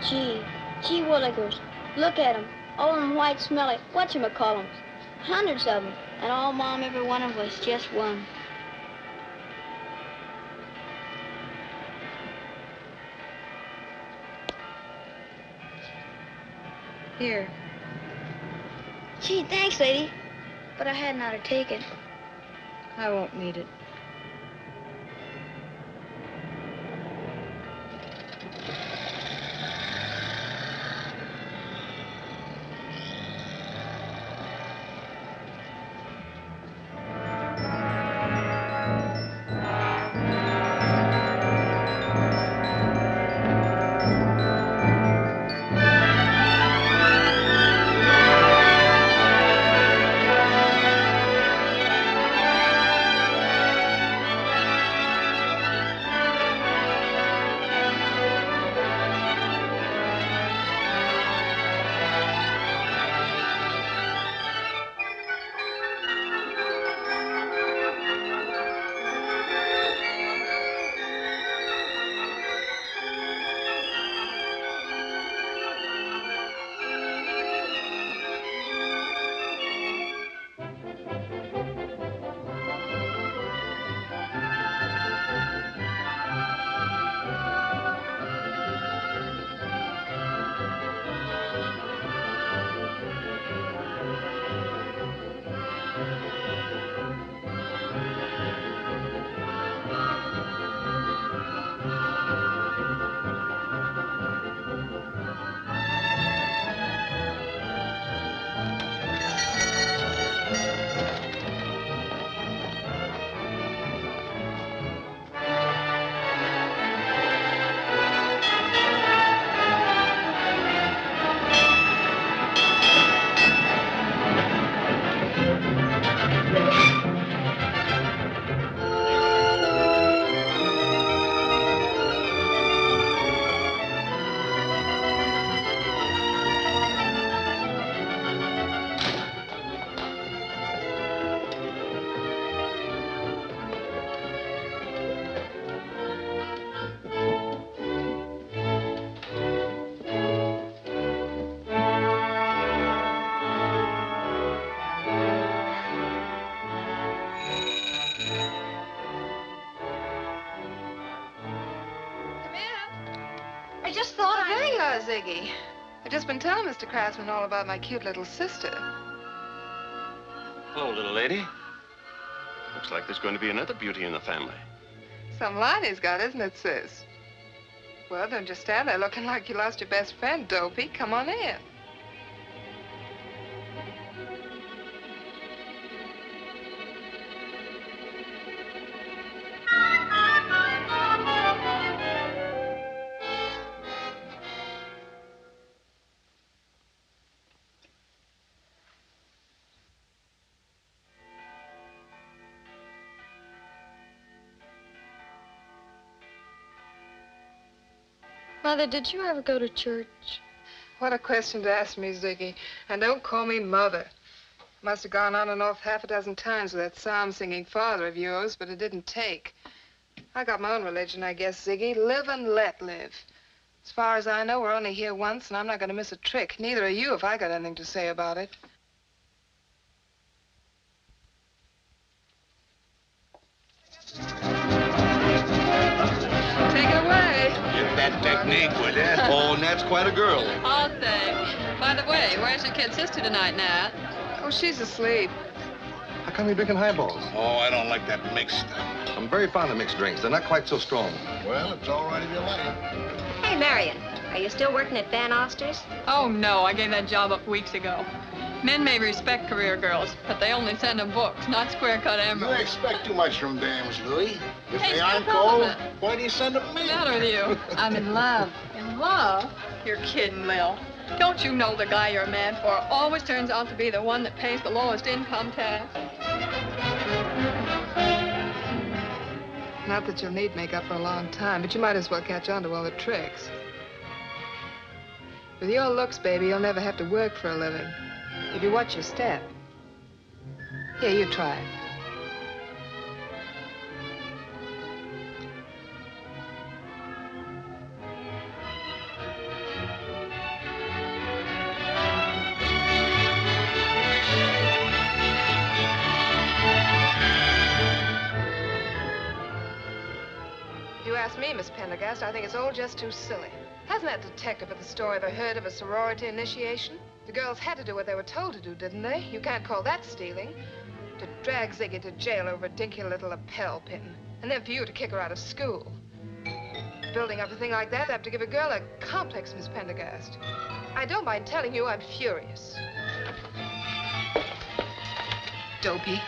Gee willikers. Look at 'em. All them white, smelly, whatchamacallums. Hundreds of 'em. And all Mom ever wanted was just one. Here. Gee, thanks, lady. But I hadn't ought to take it. I won't need it. Ziggy. I've just been telling Mr. Craftsman all about my cute little sister. Hello, little lady. Looks like there's going to be another beauty in the family. Some line he's got, isn't it, sis? Well, don't just stand there looking like you lost your best friend, Dopey. Come on in. Mother, did you ever go to church? What a question to ask me, Ziggy. And don't call me Mother. Must have gone on and off half a dozen times with that psalm-singing father of yours, but it didn't take. I got my own religion, I guess, Ziggy. Live and let live. As far as I know, we're only here once, and I'm not going to miss a trick. Neither are you if I got anything to say about it. Take it away. Get that technique with it. Oh, Nat's quite a girl. I'll say. By the way, where's your kid sister tonight, Nat? Oh, she's asleep. How come you're drinking highballs? Oh, I don't like that mixed stuff. I'm very fond of mixed drinks. They're not quite so strong. Well, it's all right if you like it. Hey, Marion, are you still working at Van Oster's? Oh, no, I gave that job up weeks ago. Men may respect career girls, but they only send them books, not square-cut You emeralds. expect too much from dames, Louis. If Hey, they aren't no cold, compliment. why do you send them me? What's the matter with you? I'm in love. In love? You're kidding, Lil. Don't you know the guy you're mad for always turns out to be the one that pays the lowest income tax? Not that you'll need makeup for a long time, but you might as well catch on to all the tricks. With your looks, baby, you'll never have to work for a living. If you watch your step. Here, you try it. ask me, Miss Pendergast, I think it's all just too silly. Hasn't that detective at the store ever heard of a sorority initiation? The girls had to do what they were told to do, didn't they? You can't call that stealing. To drag Ziggy to jail over a dinky little lapel pin, and then for you to kick her out of school. Building up a thing like that, they have to give a girl a complex, Miss Pendergast. I don't mind telling you I'm furious. Dopey,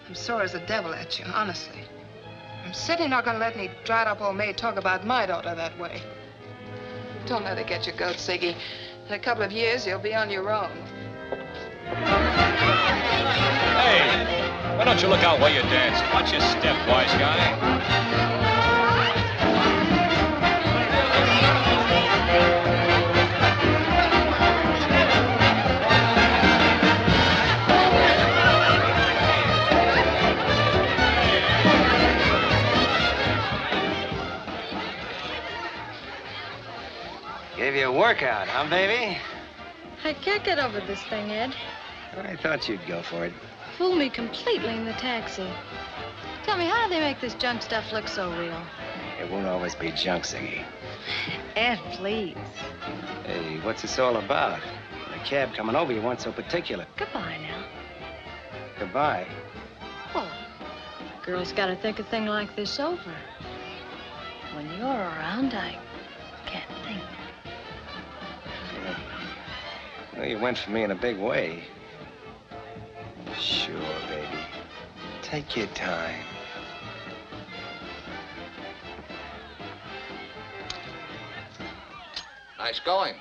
I'm sore as the devil at you, honestly. I'm certainly not gonna let any dried-up old maid talk about my daughter that way. Don't let her get your goat, Ziggy. In a couple of years, you'll be on your own. Hey, why don't you look out while you dance? Watch your step, wise guy. Gave you a workout, huh, baby? I can't get over this thing, Ed. I thought you'd go for it. Fooled me completely in the taxi. Tell me, how do they make this junk stuff look so real? It won't always be junk, Ziggy. Ed, please. Hey, what's this all about? The cab coming over, you weren't so particular. Goodbye now. Goodbye. Well, a girl's got to think a thing like this over. When you're around, I can't think. Well, you went for me in a big way. Sure, baby. Take your time. Nice going.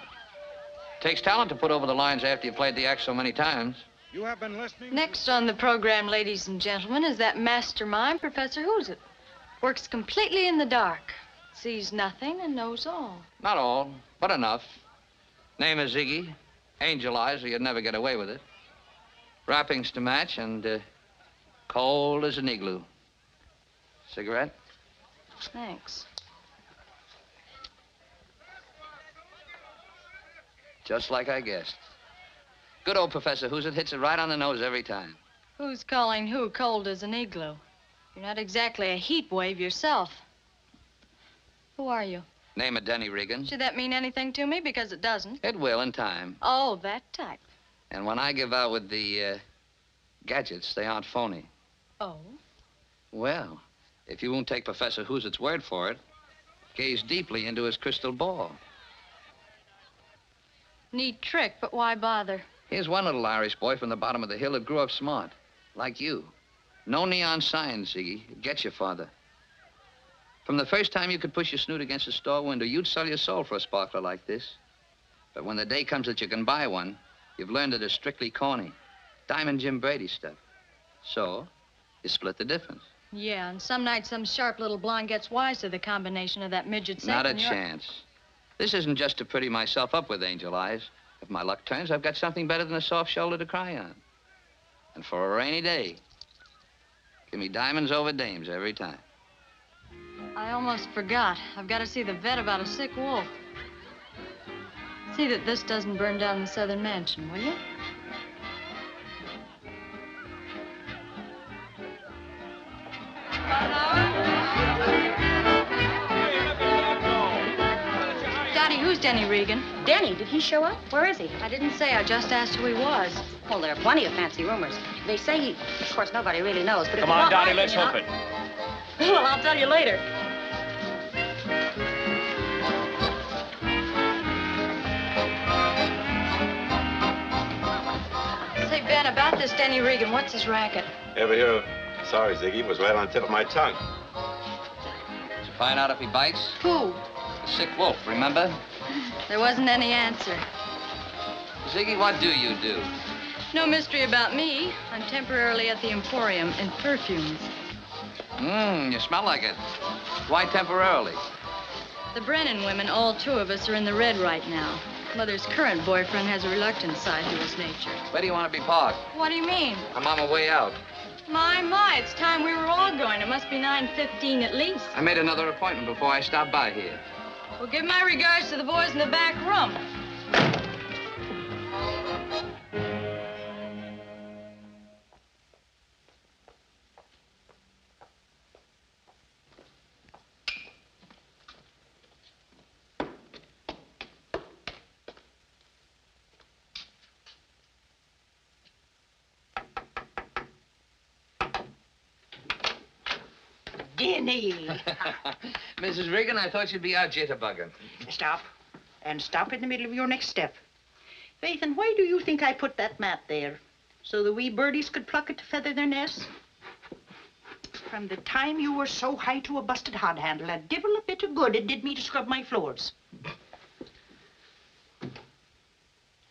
Takes talent to put over the lines after you played the act so many times. You have been listening? Next on the program, ladies and gentlemen, is that mastermind, Professor Who's-It. Works completely in the dark. Sees nothing and knows all. Not all, but enough. Name is Ziggy. Angel eyes, or you'd never get away with it. Wrappings to match, and cold as an igloo. Cigarette? Thanks. Just like I guessed. Good old Professor Who's-It hits it right on the nose every time. Who's calling who cold as an igloo? You're not exactly a heat wave yourself. Who are you? Name of Denny Regan. Should that mean anything to me? Because it doesn't. It will in time. Oh, that type. And when I give out with the gadgets, they aren't phony. Oh? Well, if you won't take Professor Who's-It's word for it, gaze deeply into his crystal ball. Neat trick, but why bother? Here's one little Irish boy from the bottom of the hill that grew up smart, like you. No neon signs, Ziggy. It gets your father. From the first time you could push your snoot against a store window, you'd sell your soul for a sparkler like this. But when the day comes that you can buy one, you've learned it is strictly corny. Diamond Jim Brady stuff. So, you split the difference. Yeah, and some night some sharp little blonde gets wise to the combination of that midget safe. Not a chance. This isn't just to pretty myself up with angel eyes. If my luck turns, I've got something better than a soft shoulder to cry on. And for a rainy day, give me diamonds over dames every time. I almost forgot. I've got to see the vet about a sick wolf. See that this doesn't burn down the southern mansion, will you? Daddy, who's Denny Regan? Denny, did he show up? Where is he? I didn't say. I just asked who he was. Well, there are plenty of fancy rumors. They say he... Of course, nobody really knows, but if Come you on, want Donnie, my let's opinion, hook it. Well, I'll tell you later. Say, Ben, about this Denny Regan, what's his racket? Ever hear of... Sorry, Ziggy, it was right on the tip of my tongue. Did you find out if he bites? Who? The sick wolf, remember? There wasn't any answer. Ziggy, what do you do? No mystery about me. I'm temporarily at the Emporium in perfumes. You smell like it. Why temporarily? The Brennan women, all two of us, are in the red right now. Mother's current boyfriend has a reluctant side to his nature. Where do you want to be parked? What do you mean? I'm on my way out. My, it's time we were all going. It must be 9:15 at least. I made another appointment before I stopped by here. Well, give my regards to the boys in the back room. Denny. Mrs. Regan, I thought you'd be out jitterbugging. Stop. And stop in the middle of your next step. Faith, and why do you think I put that mat there? So the wee birdies could pluck it to feather their nests? From the time you were so high to a busted hod handle, a divil a bit of good it did me to scrub my floors.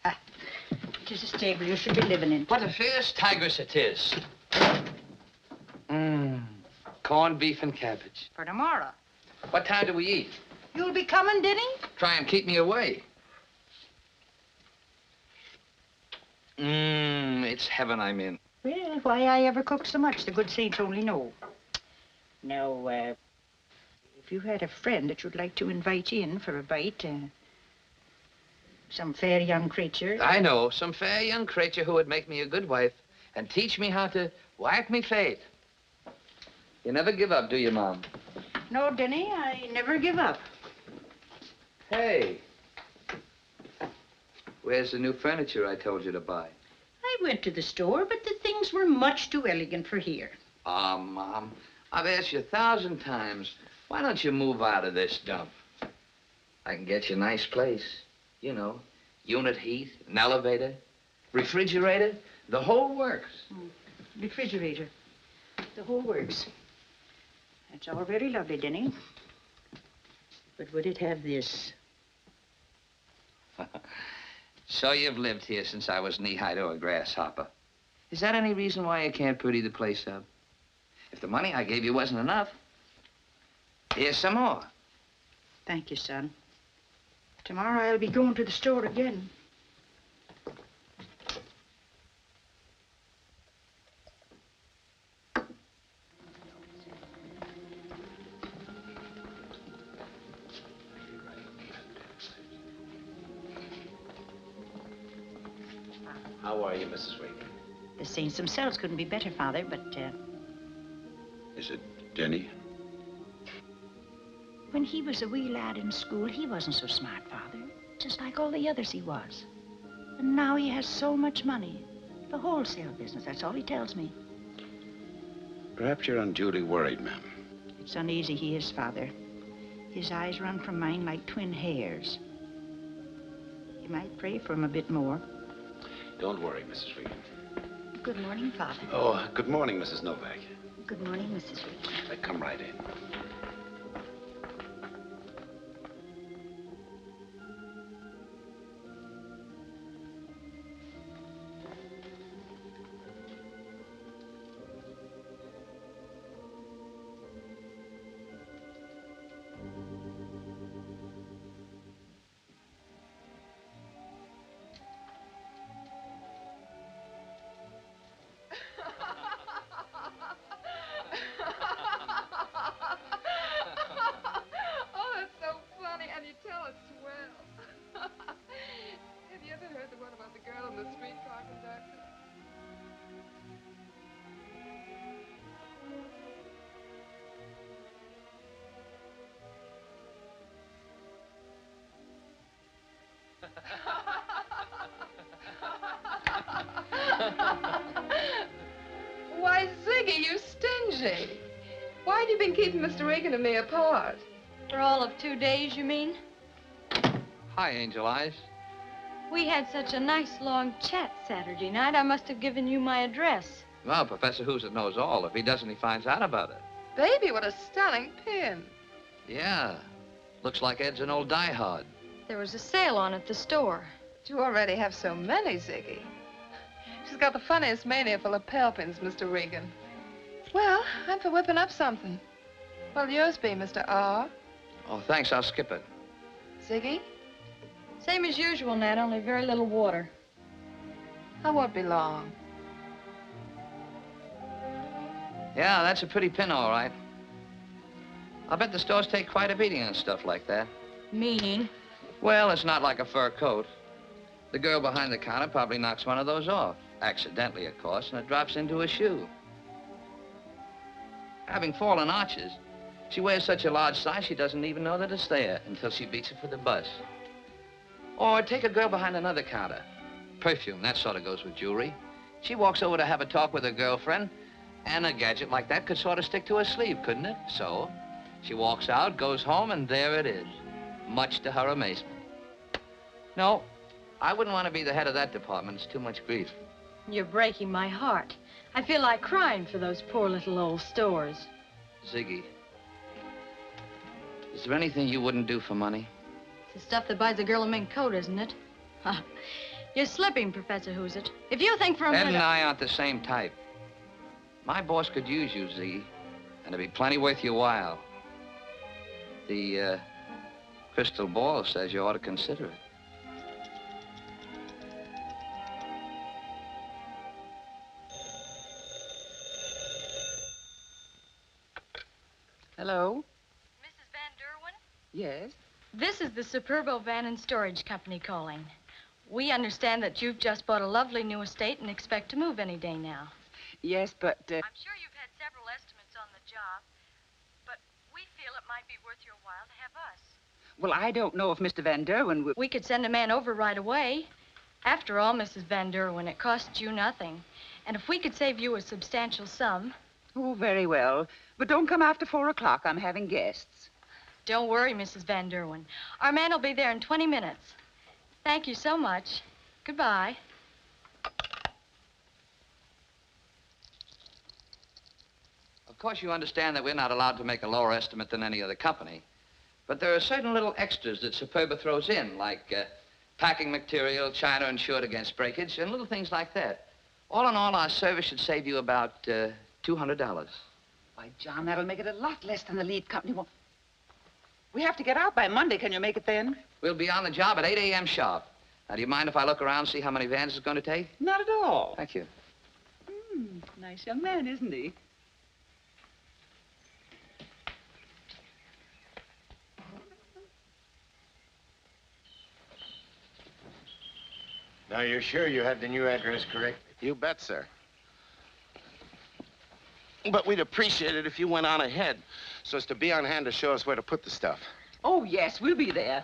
It is a stable you should be living in. What a fierce tigress it is. Corned beef and cabbage. For tomorrow. What time do we eat? You'll be coming, Denny? Try and keep me away. It's heaven I'm in. Well, why I ever cooked so much, the good saints only know. Now, if you had a friend that you'd like to invite in for a bite, some fair young creature. I know, some fair young creature who would make me a good wife and teach me how to whack me fate. You never give up, do you, Mom? No, Denny, I never give up. Hey. Where's the new furniture I told you to buy? I went to the store, but the things were much too elegant for here. Ah, Mom, I've asked you 1,000 times. Why don't you move out of this dump? I can get you a nice place. You know, unit heat, an elevator, refrigerator, the whole works. Refrigerator, the whole works. That's all very lovely, Denny. But would it have this? So you've lived here since I was knee-high to a grasshopper. Is that any reason why you can't pretty the place up? If the money I gave you wasn't enough, here's some more. Thank you, son. Tomorrow I'll be going to the store again. How are you, Mrs. Regan? The saints themselves couldn't be better, Father, but, Is it Denny? when he was a wee lad in school, he wasn't so smart, Father. Just like all the others he was. And now he has so much money. The wholesale business, that's all he tells me. Perhaps you're unduly worried, ma'am. It's uneasy he is, Father. His eyes run from mine like twin hairs. You might pray for him a bit more. Don't worry, Mrs. Regan. Good morning, Father. Oh, good morning, Mrs. Novak. Good morning, Mrs. Regan. Come right in. Why, Ziggy, you stingy. Why have you been keeping Mr. Regan and me apart? For all of 2 days, you mean? Hi, Angel Eyes. We had such a nice long chat Saturday night, I must have given you my address. Well, Professor Who's It knows all. If he doesn't, he finds out about it. Baby, what a stunning pin. Yeah. Looks like Ed's an old diehard. There was a sale on at the store. But you already have so many, Ziggy. She's got the funniest mania for lapel pins, Mr. Regan. Well, I'm for whipping up something. What'll yours be, Mr. R? Oh, thanks. I'll skip it. Ziggy? Same as usual, Nat, only very little water. I won't be long. Yeah, that's a pretty pin, all right. I'll bet the stores take quite a beating on stuff like that. Meaning? Well, it's not like a fur coat. The girl behind the counter probably knocks one of those off. Accidentally, of course, and it drops into a shoe. Having fallen arches, she wears such a large size she doesn't even know that it's there until she beats it for the bus. Or take a girl behind another counter. Perfume, that sort of goes with jewelry. She walks over to have a talk with her girlfriend, And a gadget like that could sort of stick to her sleeve, couldn't it? So, she walks out, goes home, and there it is, much to her amazement. No, I wouldn't want to be the head of that department. It's too much grief. You're breaking my heart. I feel like crying for those poor little old stores. Ziggy, is there anything you wouldn't do for money? It's the stuff that buys a girl a mink coat, isn't it? You're slipping, Professor Who's-It. If you think for a minute... Ed and I aren't the same type. My boss could use you, Ziggy, and it'd be plenty worth your while. The, crystal ball says you ought to consider it. Hello? Mrs. Van Derwin? Yes? This is the Superbo Van and Storage Company calling. We understand that you've just bought a lovely new estate and expect to move any day now. Yes, but... I'm sure you've had several estimates on the job, but we feel it might be worth your while to have us. Well, I don't know if Mr. Van Derwin would... We could send a man over right away. After all, Mrs. Van Derwin, it costs you nothing. And if we could save you a substantial sum... Oh, very well. But don't come after 4 o'clock. I'm having guests. Don't worry, Mrs. Van Derwin. Our man will be there in 20 minutes. Thank you so much. Goodbye. Of course, you understand that we're not allowed to make a lower estimate than any other company. But there are certain little extras that Superba throws in, like packing material, china insured against breakage, and little things like that. All in all, our service should save you about $200. Why, John, that'll make it a lot less than the lead company wants. We have to get out by Monday. Can you make it then? We'll be on the job at 8 a.m. sharp. Now, do you mind if I look around and see how many vans it's going to take? Not at all. Thank you. Nice young man, isn't he? Now, you're sure you have the new address correct? You bet, sir. But we'd appreciate it if you went on ahead so as to be on hand to show us where to put the stuff. Oh, yes, we'll be there.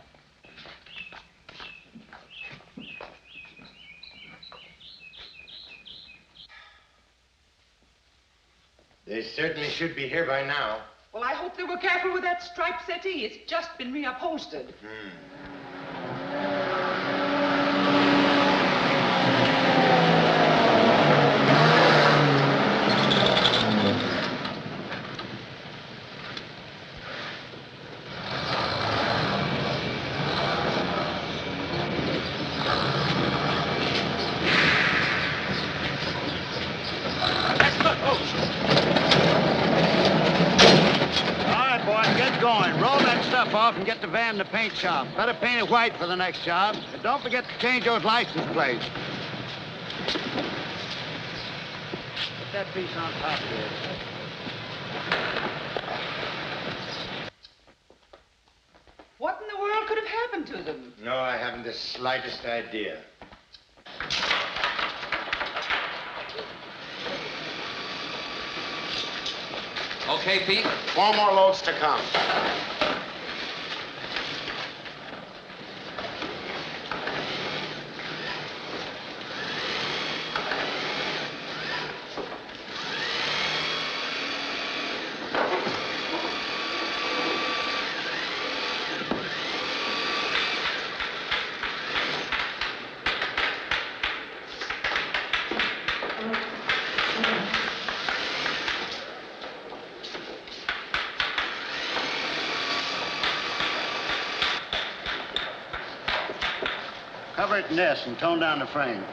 They certainly should be here by now. Well, I hope they were careful with that striped settee. It's just been reupholstered. Off and get the van to paint shop. Better paint it white for the next job. And don't forget to change those license plates. Put that piece on top there. What in the world could have happened to them? No, I haven't the slightest idea. Okay, Pete? 4 more loads to come. Cover it in this and tone down the frame.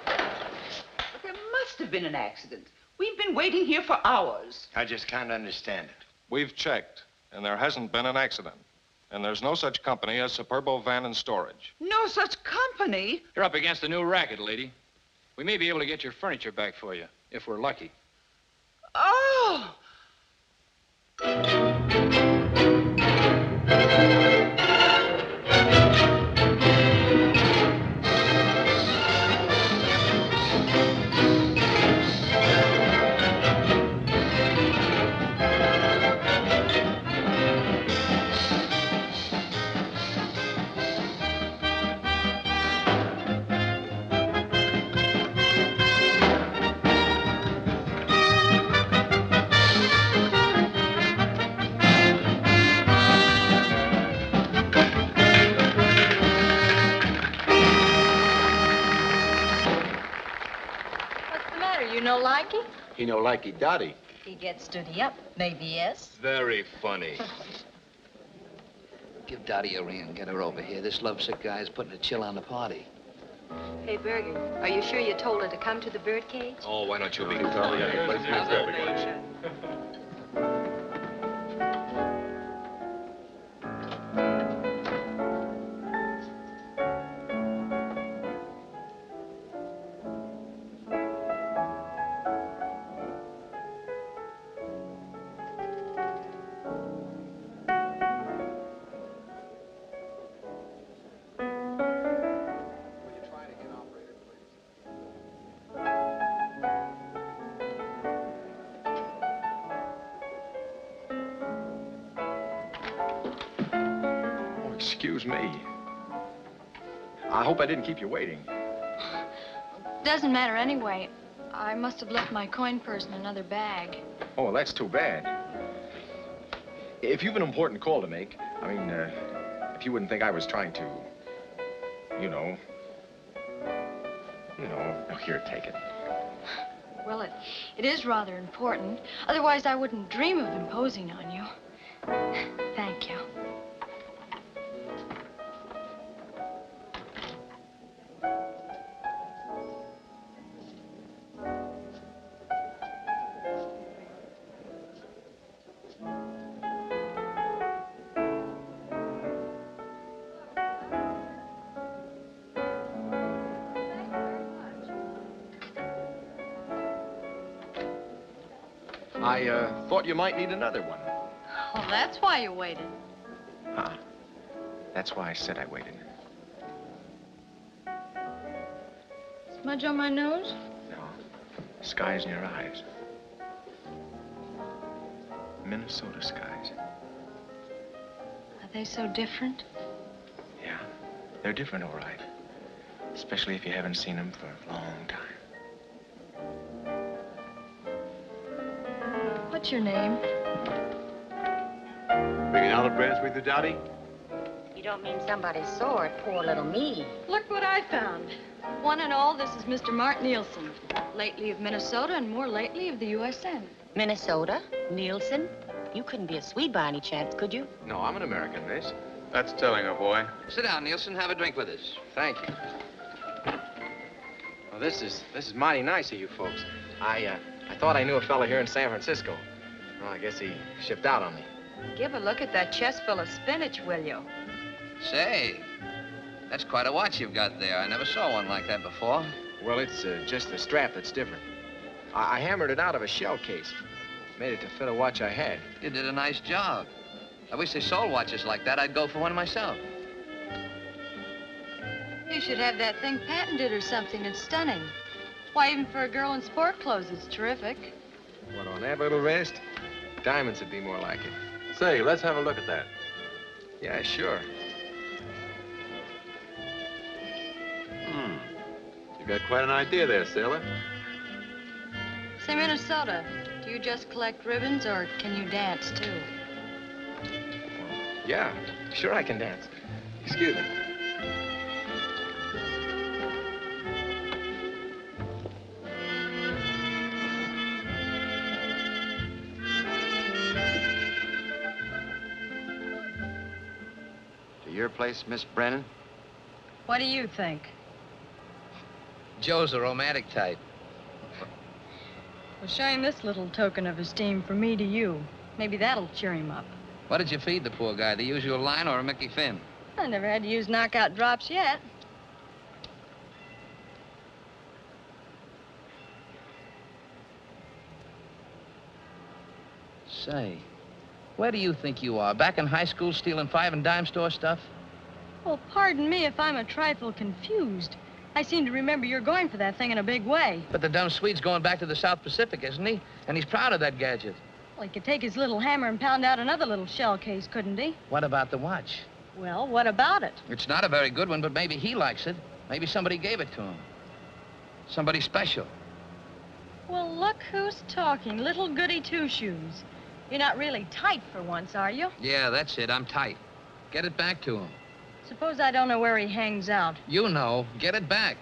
But there must have been an accident. We've been waiting here for hours. I just can't understand it. We've checked, and there hasn't been an accident. And there's no such company as Superbo Van and Storage. No such company? You're up against a new racket, lady. We may be able to get your furniture back for you, if we're lucky. Oh! no likey? He no likey Dottie. He gets stutty up. Maybe yes. Very funny. Give Dottie a ring and get her over here. This lovesick guy is putting a chill on the party. Hey, Berger, are you sure you told her to come to the birdcage? Oh, why don't you leave? Excuse me. I hope I didn't keep you waiting. Doesn't matter anyway. I must have left my coin purse in another bag. Oh, well, that's too bad. If you've an important call to make, I mean, if you wouldn't think I was trying to, you know, oh, here, take it. Well, it is rather important. Otherwise, I wouldn't dream of imposing on you. Thank you. I thought you might need another one. Well, that's why you waited. Huh. That's why I said I waited. Smudge on my nose? No. Skies in your eyes. Minnesota skies. Are they so different? Yeah. They're different, all right. Especially if you haven't seen them for a long time. What's your name? Bringing olive branch with you, Dottie? You don't mean somebody saw it, poor little me. Look what I found. One and all, this is Mr. Mark Nielsen. Lately of Minnesota and more lately of the USN. Minnesota? Nielsen? You couldn't be a Swede by any chance, could you? No, I'm an American, miss. That's telling her, boy. Sit down, Nielsen. Have a drink with us. Thank you. Well, this is mighty nice of you folks. I thought I knew a fella here in San Francisco. Well, I guess he shipped out on me. Give a look at that chest full of spinach, will you? Say, that's quite a watch you've got there. I never saw one like that before. Well, it's just the strap that's different. I hammered it out of a shell case. Made it to fit a watch I had. You did a nice job. I wish they sold watches like that. I'd go for one myself. You should have that thing patented or something. It's stunning. Why, even for a girl in sport clothes, it's terrific. What, on that little wrist? Diamonds would be more like it. Say, let's have a look at that. Yeah, sure. You got quite an idea there, sailor. Say, Minnesota, do you just collect ribbons or can you dance, too? Yeah, sure I can dance. Excuse me. To your place, Miss Brennan? What do you think? Joe's a romantic type. Well, show him this little token of esteem from me to you. Maybe that'll cheer him up. What did you feed the poor guy? The usual line or a Mickey Finn? I never had to use knockout drops yet. Say, where do you think you are? Back in high school stealing 5 and dime store stuff? Well, pardon me if I'm a trifle confused. I seem to remember you're going for that thing in a big way. But the dumb Swede's going back to the South Pacific, isn't he? And he's proud of that gadget. Well, he could take his little hammer and pound out another little shell case, couldn't he? What about the watch? Well, what about it? It's not a very good one, but maybe he likes it. Maybe somebody gave it to him. Somebody special. Well, look who's talking. Little goody two-shoes. You're not really tight for once, are you? Yeah, that's it. I'm tight. Get it back to him. Suppose I don't know where he hangs out. You know. Get it back.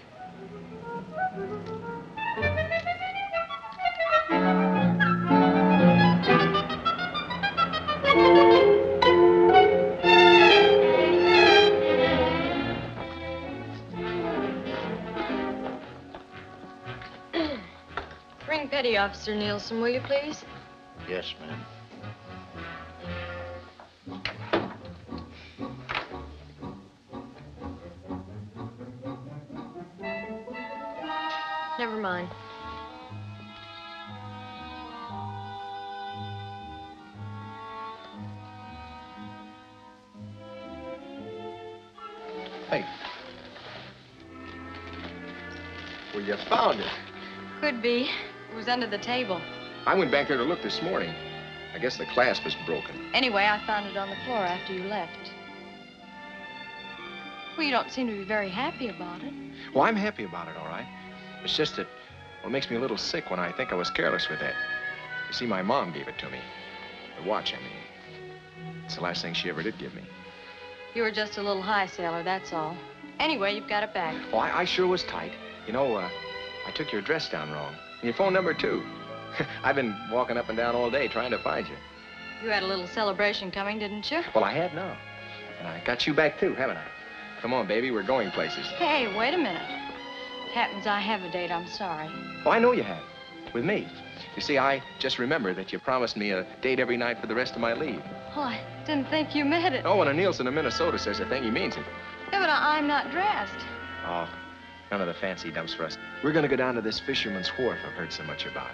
Bring Petty Officer Nielsen, will you, please? Yes, ma'am. Never mind. Hey. Well, you found it. Could be. It was under the table. I went back there to look this morning. I guess the clasp was broken. Anyway, I found it on the floor after you left. Well, you don't seem to be very happy about it. Well, I'm happy about it, all right. It's just that, well, it makes me a little sick when I think I was careless with that. You see, my mom gave it to me. The watch, I mean. It's the last thing she ever did give me. You were just a little high, sailor, that's all. Anyway, you've got it back. Oh, I sure was tight. You know, I took your address down wrong. And your phone number, too. I've been walking up and down all day trying to find you. You had a little celebration coming, didn't you? Well, I had now. And I got you back, too, haven't I? Come on, baby, we're going places. Hey, wait a minute. It happens I have a date, I'm sorry. Oh, I know you have. With me. You see, I just remember that you promised me a date every night for the rest of my leave. Oh, I didn't think you meant it. Oh, when a Nielsen of Minnesota says a thing, he means it. Yeah, but I'm not dressed. Oh, none of the fancy dumps for us. We're gonna go down to this fisherman's wharf I've heard so much about.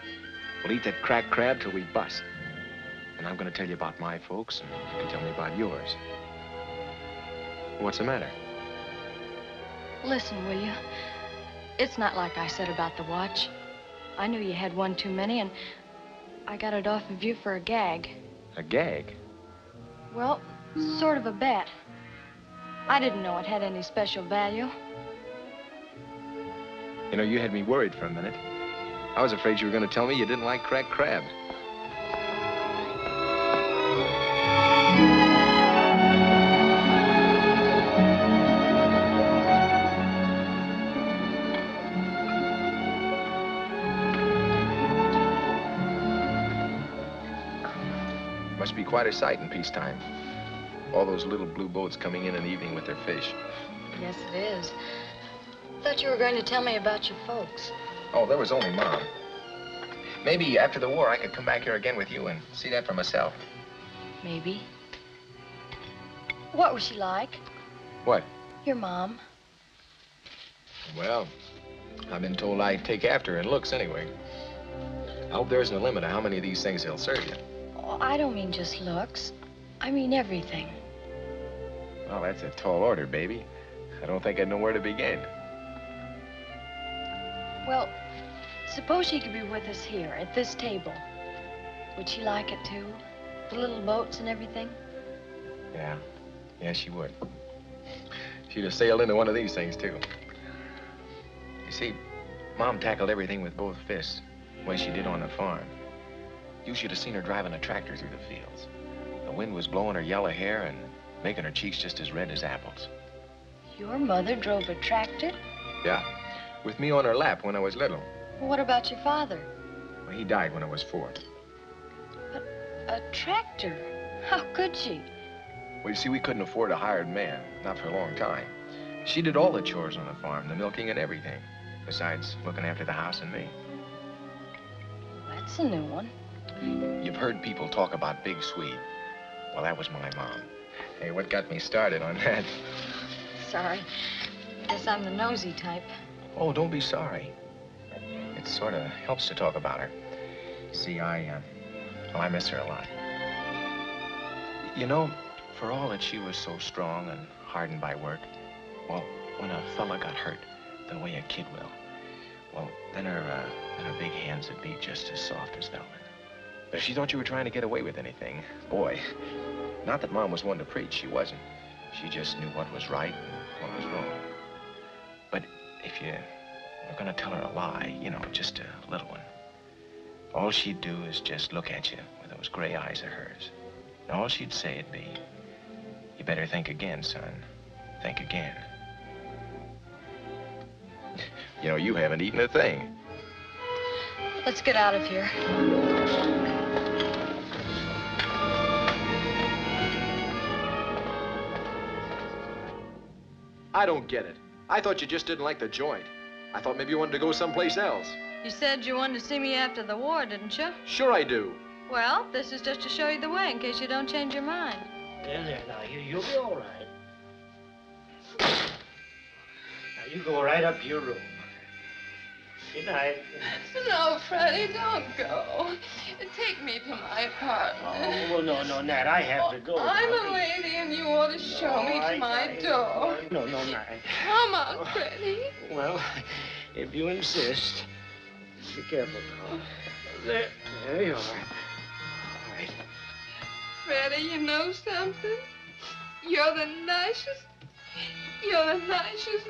We'll eat that cracked crab till we bust. And I'm gonna tell you about my folks, and you can tell me about yours. What's the matter? Listen, will you? It's not like I said about the watch. I knew you had one too many, and I got it off of you for a gag. A gag? Well, sort of a bet. I didn't know it had any special value. You know, you had me worried for a minute. I was afraid you were going to tell me you didn't like cracked crab. Must be quite a sight in peacetime. All those little blue boats coming in the evening with their fish. Yes, it is. Thought you were going to tell me about your folks. Oh, there was only Mom. Maybe after the war I could come back here again with you and see that for myself. Maybe. What was she like? What? Your mom. Well, I've been told I take after her in looks anyway. I hope there isn't a limit to how many of these things they'll serve you. Oh, I don't mean just looks. I mean everything. Well, that's a tall order, baby. I don't think I'd know where to begin. Well, suppose she could be with us here, at this table. Would she like it, too? The little boats and everything? Yeah. Yeah, she would. She'd have sailed into one of these things, too. You see, Mom tackled everything with both fists, the way she did on the farm. You should have seen her driving a tractor through the fields. The wind was blowing her yellow hair and making her cheeks just as red as apples. Your mother drove a tractor? Yeah. With me on her lap when I was little. Well, what about your father? Well, he died when I was 4. A tractor? How could she? Well, you see, we couldn't afford a hired man, not for a long time. She did all the chores on the farm, the milking and everything, besides looking after the house and me. That's a new one. You've heard people talk about Big Swede. Well, that was my mom. Hey, what got me started on that? Sorry. Guess I'm the nosy type. Oh, don't be sorry. It sort of helps to talk about her. See, I miss her a lot. You know, for all that she was so strong and hardened by work, well, when a fella got hurt, the way a kid will, well, then her big hands would be just as soft as velvet. But if she thought you were trying to get away with anything, boy, not that Mom was one to preach, she wasn't. She just knew what was right and what was wrong. But if you were gonna tell her a lie, you know, just a little one, all she'd do is just look at you with those gray eyes of hers. And all she'd say would be, "You better think again, son. Think again." You know, you haven't eaten a thing. Let's get out of here. I don't get it. I thought you just didn't like the joint. I thought maybe you wanted to go someplace else. You said you wanted to see me after the war, didn't you? Sure I do. Well, this is just to show you the way in case you don't change your mind. There, now, you'll be all right. Now, you go right up to your room. Good night. No, Freddie, don't go. Take me to my apartment. Oh, well, no, Nat, I have to go. I'm a lady, and you ought to show me to my door. No, Nat. Come on, Freddie. Well, if you insist. Be careful now. There you are. All right. Freddie, you know something? You're the nicest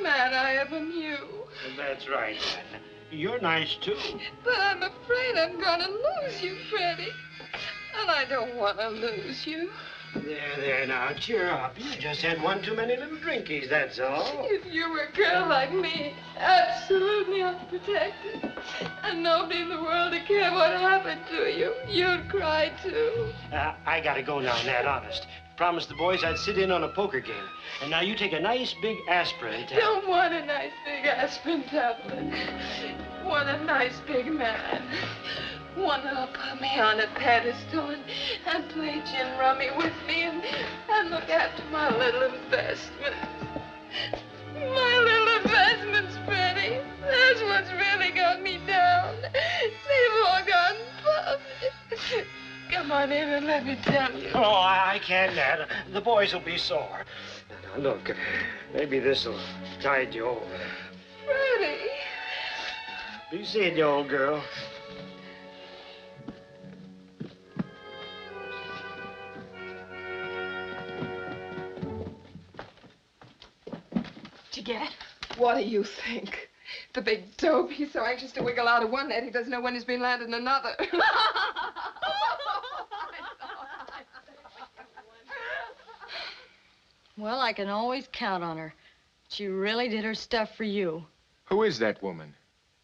man I ever knew. That's right, Nat. You're nice, too. But I'm afraid I'm gonna lose you, Freddie. And I don't want to lose you. There, now, cheer up. You just had one too many little drinkies, that's all. If you were a girl like me, absolutely unprotected, and nobody in the world would care what happened to you, you'd cry, too. I gotta go now, Nat, honest. Promised the boys I'd sit in on a poker game. And now you take a nice big aspirin tablet. Don't want a nice big aspirin tablet. Want a nice big man. One that'll put me on a pedestal and play gin rummy with me and look after my little investments. My little investments, Freddie. That's what's really got me down. They've all gone puffed. Come on in and let me tell you. Oh, I can't, Nat. The boys will be sore. Now, look, maybe this'll tide you over. Freddie. Be seeing you, old girl. Did you get it? What do you think? The big dope. He's so anxious to wiggle out of one net, he doesn't know when he's been landed in another. Well, I can always count on her. She really did her stuff for you. Who is that woman?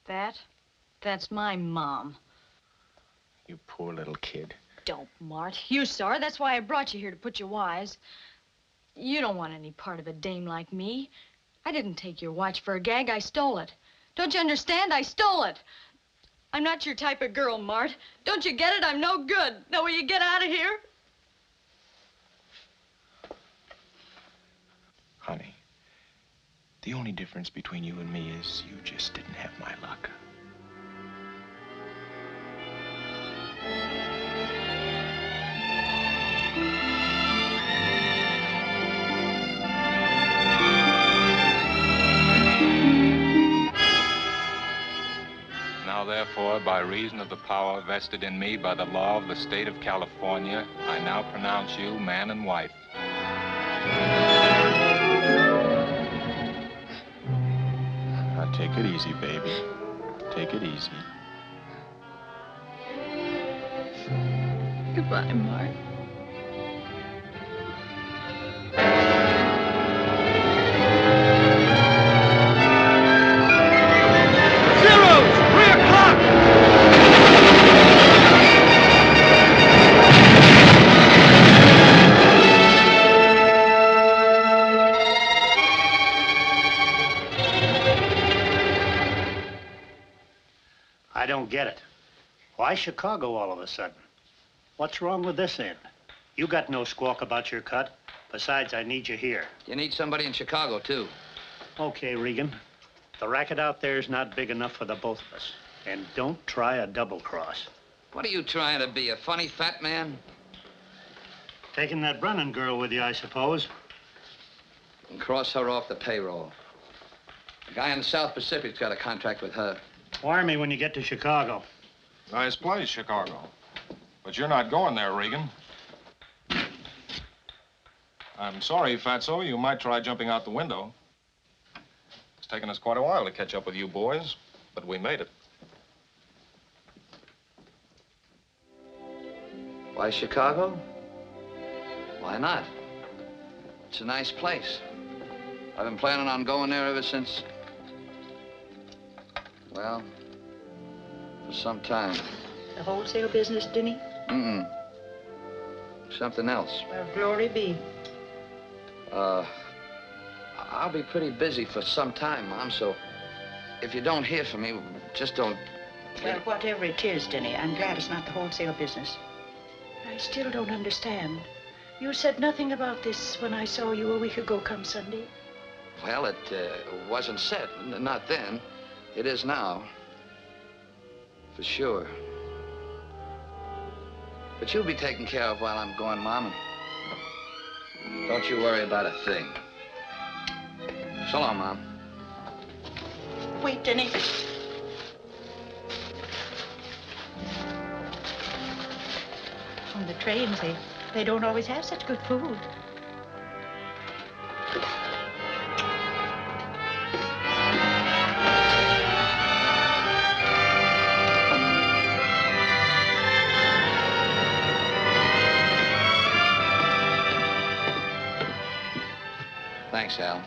That's my mom. You poor little kid. Don't, Mart. You saw her. That's why I brought you here, to put you wise. You don't want any part of a dame like me. I didn't take your watch for a gag. I stole it. Don't you understand? I stole it. I'm not your type of girl, Mart. Don't you get it? I'm no good. Now, will you get out of here? Honey, the only difference between you and me is you just didn't have my luck. Now, therefore, by reason of the power vested in me by the law of the state of California, I now pronounce you man and wife. Now, take it easy, baby. Take it easy. Goodbye, Mart. I don't get it. Why Chicago all of a sudden? What's wrong with this end? You got no squawk about your cut. Besides, I need you here. You need somebody in Chicago, too. Okay, Regan. The racket out there is not big enough for the both of us. And don't try a double cross. What are you trying to be, a funny fat man? Taking that Brennan girl with you, I suppose. And cross her off the payroll. The guy in the South Pacific's got a contract with her. Wire me when you get to Chicago. Nice place, Chicago. But you're not going there, Regan. I'm sorry, Fatso. You might try jumping out the window. It's taken us quite a while to catch up with you boys, but we made it. Why Chicago? Why not? It's a nice place. I've been planning on going there ever since... well, for some time. The wholesale business, Denny? Mm-mm. Something else. Well, glory be. I'll be pretty busy for some time, Mom, so if you don't hear from me, just don't Well, whatever it is, Denny, I'm glad it's not the wholesale business. I still don't understand. You said nothing about this when I saw you a week ago come Sunday. Well, it wasn't said. Not then. It is now. For sure. But you'll be taken care of while I'm gone, Mom. And don't you worry about a thing. So long, Mom. Wait, Denny. On the trains, they don't always have such good food. Thanks, Al.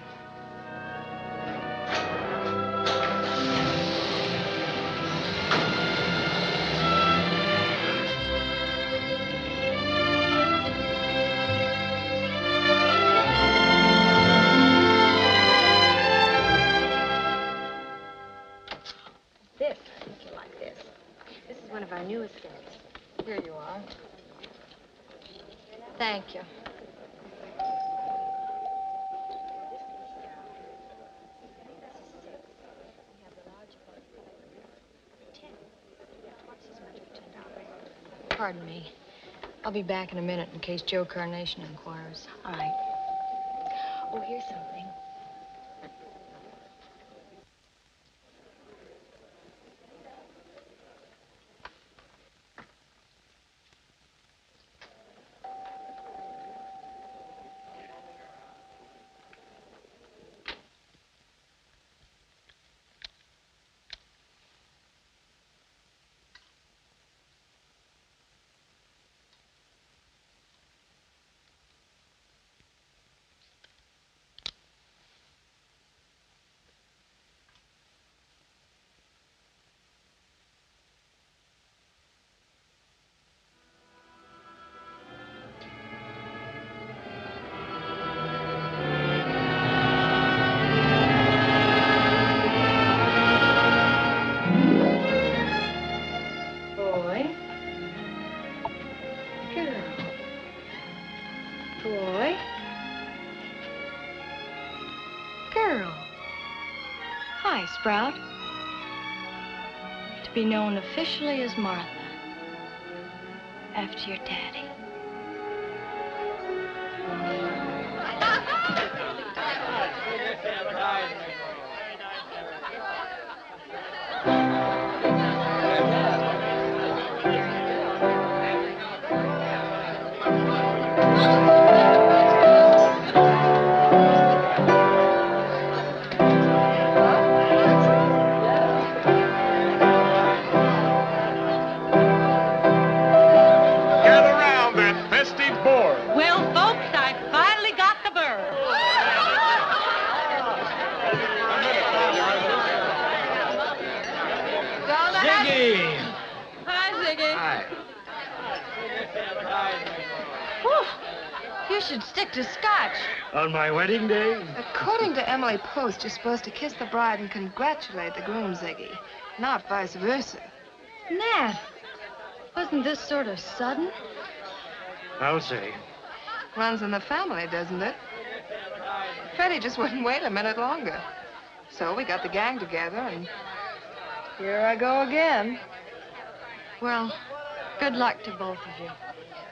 This, I think you like this. This is one of our newest scents. Here you are. Thank you. Pardon me. I'll be back in a minute in case Joe Carnation inquires. All right. Oh, here's something. Sprout, to be known officially as Martha, after your daddy. To Scotch. On my wedding day? According to Emily Post, you're supposed to kiss the bride and congratulate the groom, Ziggy, not vice versa. Nat, wasn't this sort of sudden? I'll say. Runs in the family, doesn't it? Freddie just wouldn't wait a minute longer. So we got the gang together, and here I go again. Well, good luck to both of you.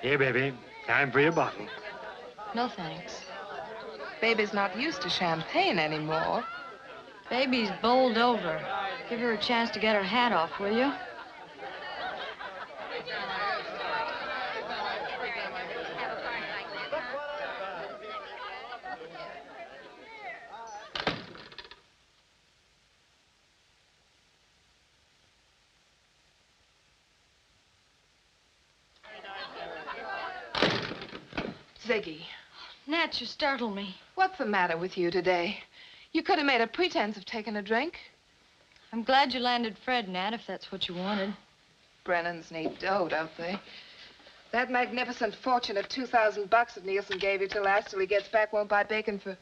Here, baby. Time for your bottle. No, thanks. Baby's not used to champagne anymore. Baby's bowled over. Give her a chance to get her hat off, will you? Ziggy. Nat, you startled me. What's the matter with you today? You could have made a pretense of taking a drink. I'm glad you landed Fred, Nat, if that's what you wanted. Brennans need dough, don't they? That magnificent fortune of $2,000 that Nielsen gave you till last till he gets back won't buy bacon for...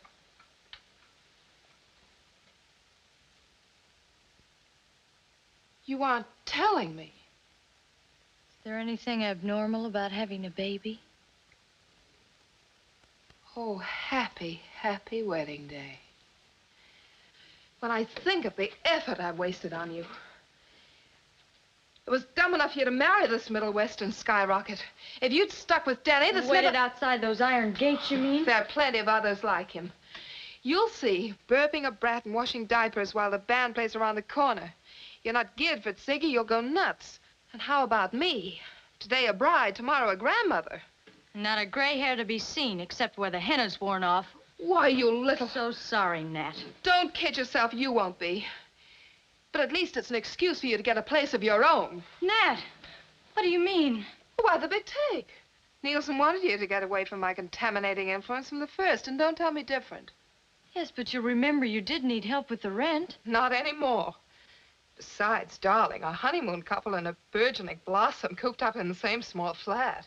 You aren't telling me. Is there anything abnormal about having a baby? Oh, happy, happy wedding day. When I think of the effort I wasted on you. It was dumb enough for you to marry this Middle Western skyrocket. If you'd stuck with Denny, this Waited outside those iron gates, you mean? There are plenty of others like him. You'll see, burping a brat and washing diapers while the band plays around the corner. You're not geared for it, Ziggy. You'll go nuts. And how about me? Today a bride, tomorrow a grandmother. Not a gray hair to be seen, except where the henna's worn off. Why, you little... So sorry, Nat. Don't kid yourself. You won't be. But at least it's an excuse for you to get a place of your own. Nat, what do you mean? Why, the big take. Nielsen wanted you to get away from my contaminating influence from the first, and don't tell me different. Yes, but you remember you did need help with the rent. Not anymore. Besides, darling, a honeymoon couple and a burgeoning blossom cooped up in the same small flat.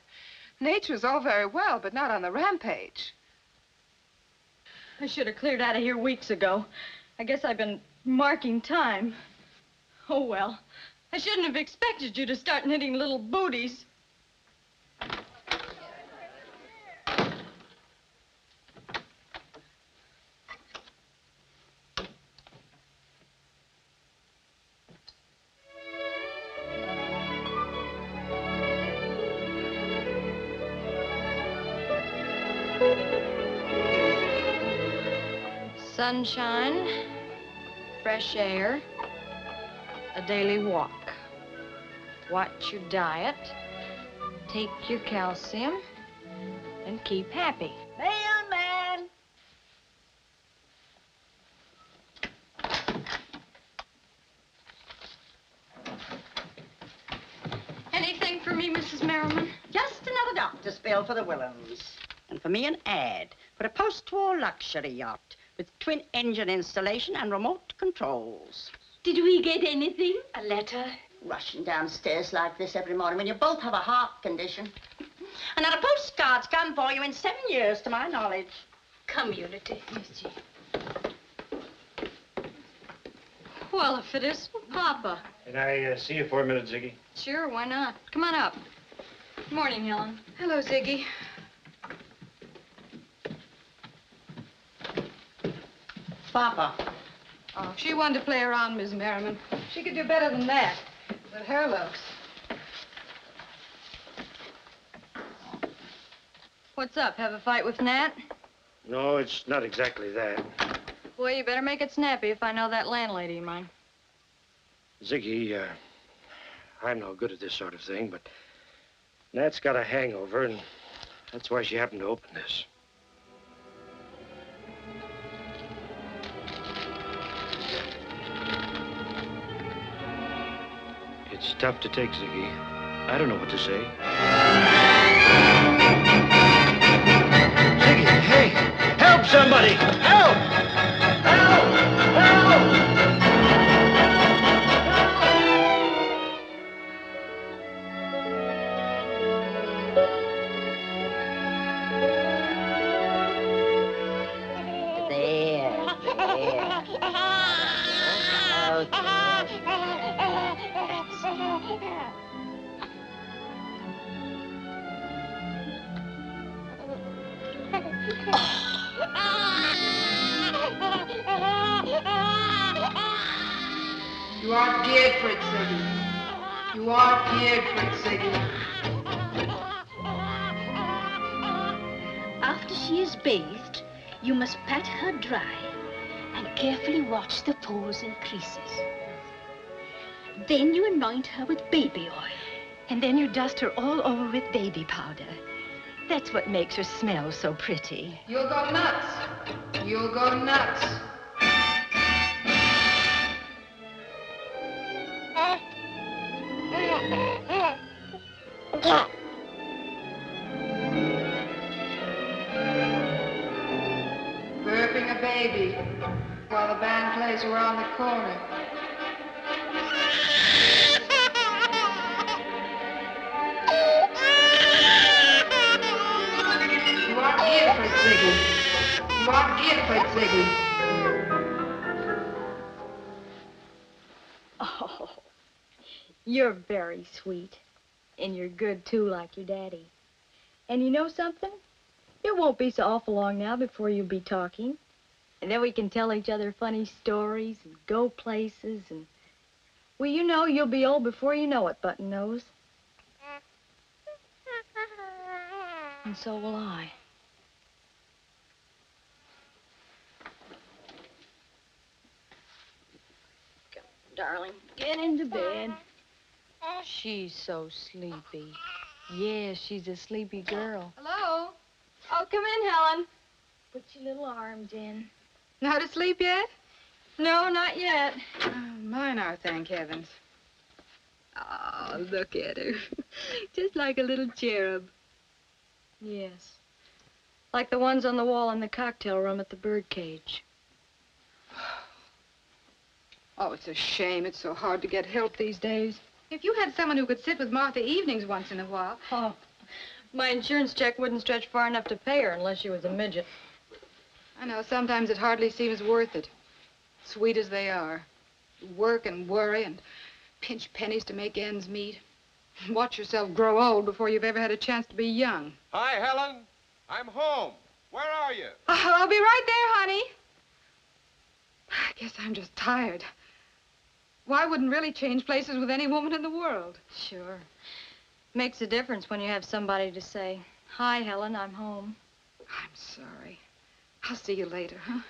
Nature's all very well, but not on the rampage. I should have cleared out of here weeks ago. I guess I've been marking time. Oh, well. I shouldn't have expected you to start knitting little booties. Sunshine, fresh air, a daily walk. Watch your diet, take your calcium, and keep happy. Mailman! Anything for me, Mrs. Merriman? Just another doctor's bill for the Willams. And for me, an ad for a post-war luxury yacht with twin-engine installation and remote controls. Did we get anything? A letter? Rushing downstairs like this every morning when you both have a heart condition. And not a postcard's come for you in 7 years, to my knowledge. Community. Yes, well, if it isn't Papa. Can I see you for a minute, Ziggy? Sure, why not? Come on up. Good morning, Helen. Hello, Ziggy. Papa. Oh, she wanted to play around, Miss Merriman. She could do better than that. With her looks. What's up? Have a fight with Nat? No, it's not exactly that. Boy, you better make it snappy if I know that landlady of mine. Ziggy, I'm no good at this sort of thing, but Nat's got a hangover, and that's why she happened to open this. It's tough to take, Ziggy. I don't know what to say. Ziggy, hey! Help somebody! Help! Help! Help! You aren't geared for it, Ziggy. You aren't geared for it, Ziggy. After she is bathed, you must pat her dry and carefully watch the pores and creases. Then you anoint her with baby oil. And then you dust her all over with baby powder. That's what makes her smell so pretty. You'll go nuts. You'll go nuts. Burping a baby while the band plays around the corner. You aren't geared for it, Ziggy. You aren't geared for it, Ziggy. Oh, You're very sweet. And you're good, too, like your daddy. And you know something? It won't be so awful long now before you'll be talking. And then we can tell each other funny stories and go places and... Well, you know you'll be old before you know it, Button Nose. And so will I. Come, darling, get into bed. She's so sleepy. Yeah, she's a sleepy girl. Hello? Oh, come in, Helen. Put your little arms in. Not asleep yet? No, not yet. Mine are, thank heavens. Oh, look at her. Just like a little cherub. Yes. Like the ones on the wall in the cocktail room at the birdcage. Oh, it's a shame. It's so hard to get help these days. If you had someone who could sit with Martha evenings once in a while. Oh, my insurance check wouldn't stretch far enough to pay her unless she was a midget. I know, sometimes it hardly seems worth it. Sweet as they are. Work and worry and pinch pennies to make ends meet. Watch yourself grow old before you've ever had a chance to be young. Hi, Helen. I'm home. Where are you? I'll be right there, honey. I guess I'm just tired. Why wouldn't really change places with any woman in the world? Sure. Makes a difference when you have somebody to say, "Hi, Helen, I'm home." I'm sorry. I'll see you later, huh?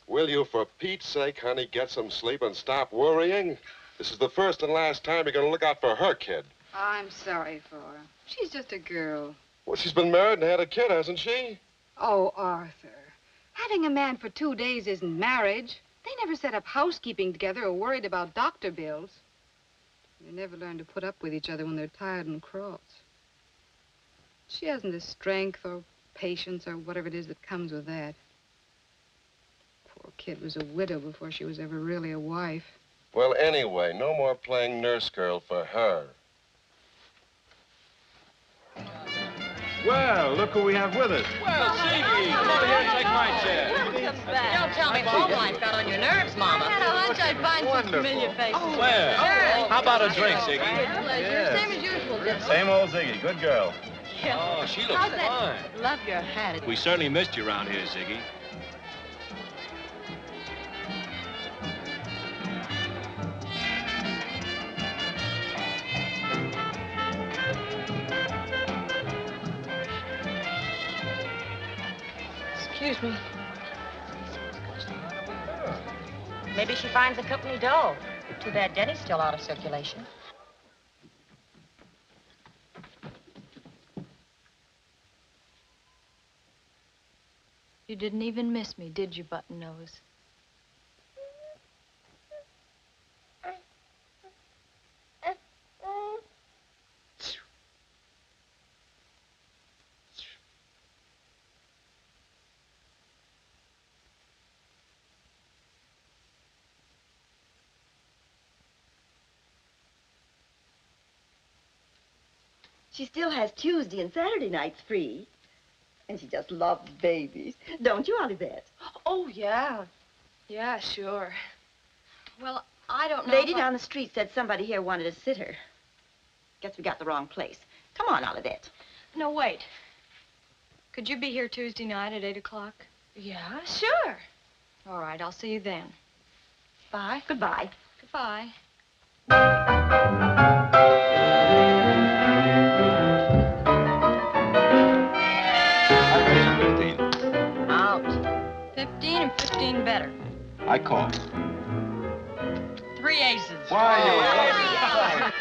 Will you, for Pete's sake, honey, get some sleep and stop worrying? This is the first and last time you're going to look out for her kid. I'm sorry for her. She's just a girl. Well, she's been married and had a kid, hasn't she? Oh, Arthur. Having a man for 2 days isn't marriage. They never set up housekeeping together or worried about doctor bills. They never learn to put up with each other when they're tired and cross. She hasn't the strength or patience or whatever it is that comes with that. Poor kid was a widow before she was ever really a wife. Well, anyway, no more playing nurse girl for her. Well, look who we have with us. Well, Ziggy, come over here and take my chair. Welcome back. Don't tell me home life got on your nerves, I Mama. had a hunch I'd find some familiar faces. Where? How about a drink, Ziggy? My pleasure. Same as usual, Dick. Same old Ziggy. Good girl. Oh, she looks How's fine. that? Love your hat. We certainly missed you around here, Ziggy. Excuse me. Maybe she finds the company dull. Too bad Denny's still out of circulation. You didn't even miss me, did you, Button Nose? She still has Tuesday and Saturday nights free. And she just loves babies. Don't you, Olivette? Oh, yeah. Yeah, sure. Well, I don't know. Lady down the street said somebody here wanted to sit her. Guess we got the wrong place. Come on, Olivette. No, wait. Could you be here Tuesday night at 8 o'clock? Yeah, sure. All right, I'll see you then. Bye. Goodbye. Goodbye. Out. 15 and 15 better. I call. 3 aces. Why,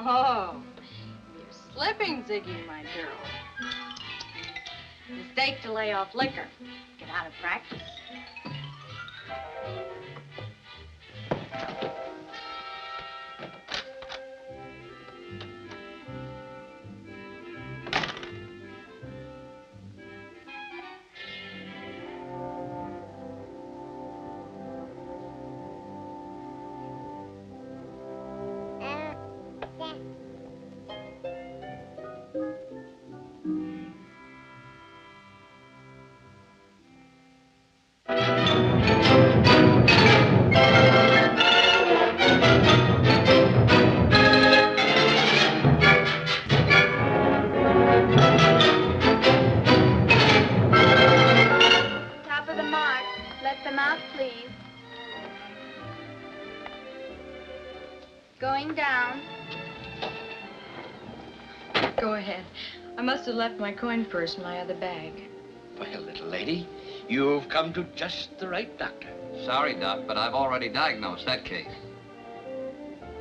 Oh, you're slipping, Ziggy, my girl. Mistake to lay off liquor. Get out of practice. Top of the mark. Let them out, please. Going down. Go ahead. I must have left my coin purse in my other bag. Well, little lady, you've come to just the right doctor. Sorry, Doc, but I've already diagnosed that case.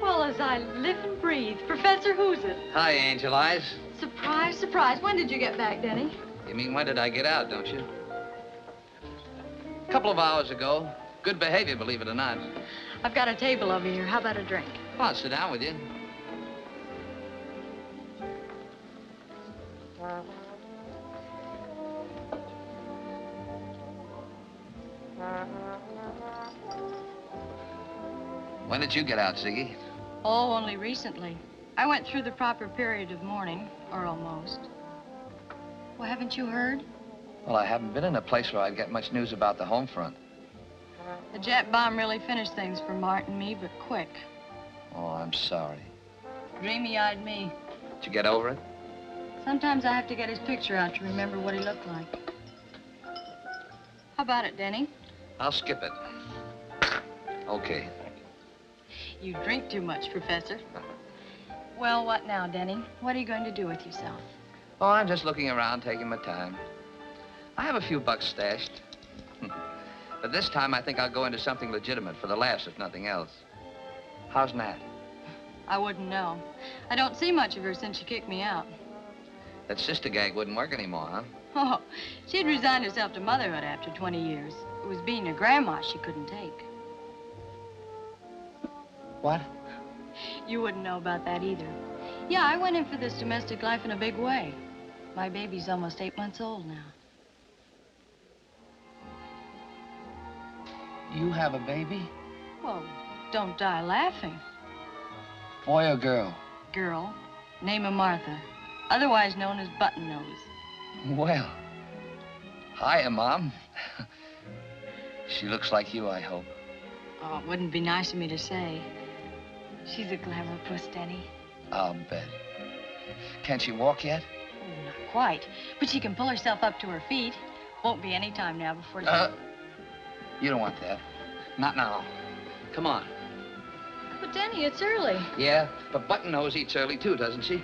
Well, as I live and breathe. Professor, who's it? Hi, Angel Eyes. Surprise, surprise. When did you get back, Denny? You mean when did I get out, don't you? A couple of hours ago. Good behavior, believe it or not. I've got a table over here. How about a drink? Well, I'll sit down with you. When did you get out, Ziggy? Oh, only recently. I went through the proper period of mourning, or almost. Well, haven't you heard? Well, I haven't been in a place where I'd get much news about the home front. The jet bomb really finished things for Mart and me, but quick. Oh, I'm sorry. Dreamy-eyed me. Did you get over it? Sometimes I have to get his picture out to remember what he looked like. How about it, Denny? I'll skip it. Okay. You drink too much, Professor. Well, what now, Denny? What are you going to do with yourself? Oh, I'm just looking around, taking my time. I have a few bucks stashed. But this time, I think I'll go into something legitimate for the laughs, if nothing else. How's Nat? I wouldn't know. I don't see much of her since she kicked me out. That sister gag wouldn't work anymore, huh? Oh, she'd resigned herself to motherhood after 20 years. It was being a grandma she couldn't take. What? You wouldn't know about that either. Yeah, I went in for this domestic life in a big way. My baby's almost 8 months old now. You have a baby? Well, don't die laughing. Boy or girl? Girl. Name of Martha. Otherwise known as Button Nose. Well, hiya, Mom. She looks like you, I hope. Oh, it wouldn't be nice of me to say. She's a glamour puss, Denny. I'll bet. Can she walk yet? Oh, not quite. But she can pull herself up to her feet. Won't be any time now before she... You don't want that. Not now. Come on. But, Denny, it's early. Yeah, but Button Nose eats early, too, doesn't she?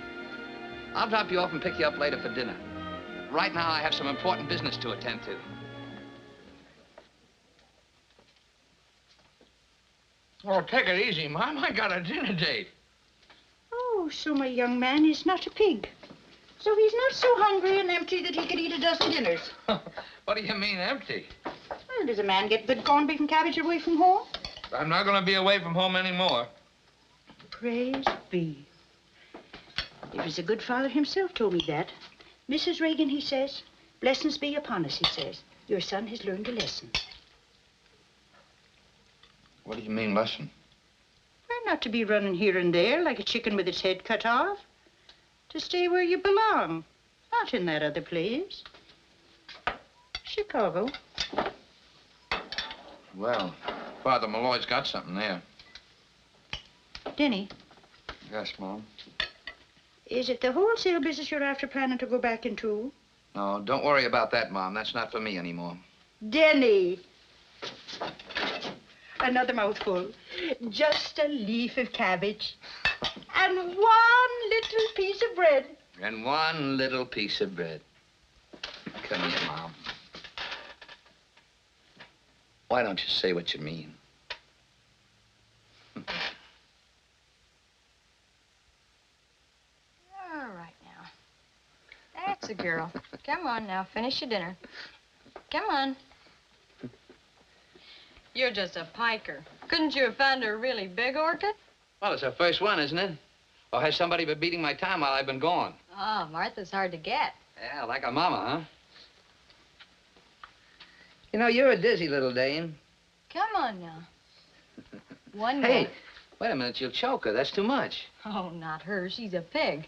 I'll drop you off and pick you up later for dinner. Right now, I have some important business to attend to. Oh, take it easy, Mom. I got a dinner date. Oh, so my young man is not a pig. So he's not so hungry and empty that he could eat a dozen dinners. What do you mean, empty? Well, does a man get good corned beef and cabbage away from home? I'm not going to be away from home anymore. Praise be. It was a good father himself told me that. Mrs. Reagan, he says, blessings be upon us, he says. Your son has learned a lesson. What do you mean, lesson? Well, not to be running here and there like a chicken with its head cut off. To stay where you belong, not in that other place. Chicago. Well, Father Malloy's got something there. Denny, Yes, Mom? is it the wholesale business you're after planning to go back into? No, don't worry about that, Mom. That's not for me anymore. Denny! Another mouthful. Just a leaf of cabbage. And one little piece of bread. And one little piece of bread. Come here, Mom. Why don't you say what you mean? All right, now. That's a girl. Come on now, finish your dinner. Come on. You're just a piker. Couldn't you have found a really big orchid? Well, it's our first one, isn't it? Or has somebody been beating my time while I've been gone? Oh, Martha's hard to get. Yeah, like a mama, huh? You know, you're a dizzy little Dane. Come on now. One Hey, more. wait a minute, you'll choke her. That's too much. Oh, not her. She's a pig.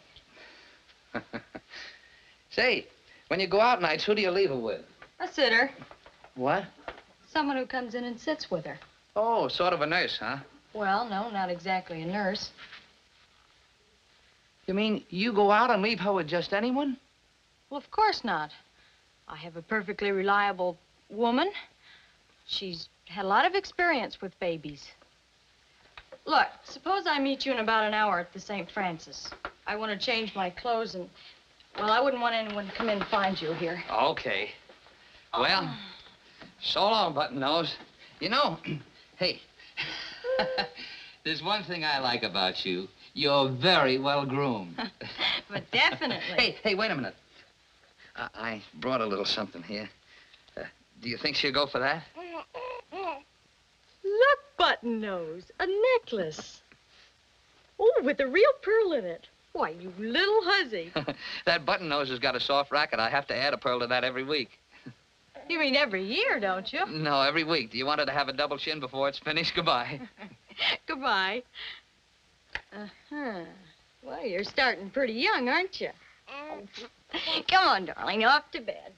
Say, when you go out nights, who do you leave her with? A sitter. What? Someone who comes in and sits with her. Oh, sort of a nurse, huh? Well, no, not exactly a nurse. You mean you go out and leave her with just anyone? Well, of course not. I have a perfectly reliable woman. She's had a lot of experience with babies. Look, suppose I meet you in about an hour at the St. Francis. I want to change my clothes and, well, I wouldn't want anyone to come in and find you here. Okay. Well, so long, Button Nose. You know, hey, there's one thing I like about you. You're very well groomed. But definitely. Hey, wait a minute. I brought a little something here. Do you think she'll go for that? Look, Button Nose, a necklace. Oh, with a real pearl in it. Why, you little hussy. That Button Nose has got a soft racket. I have to add a pearl to that every week. You mean every year, don't you? No, every week. Do you want her to have a double chin before it's finished? Goodbye. Goodbye. Uh-huh. Well, you're starting pretty young, aren't you? Come on, darling, off to bed.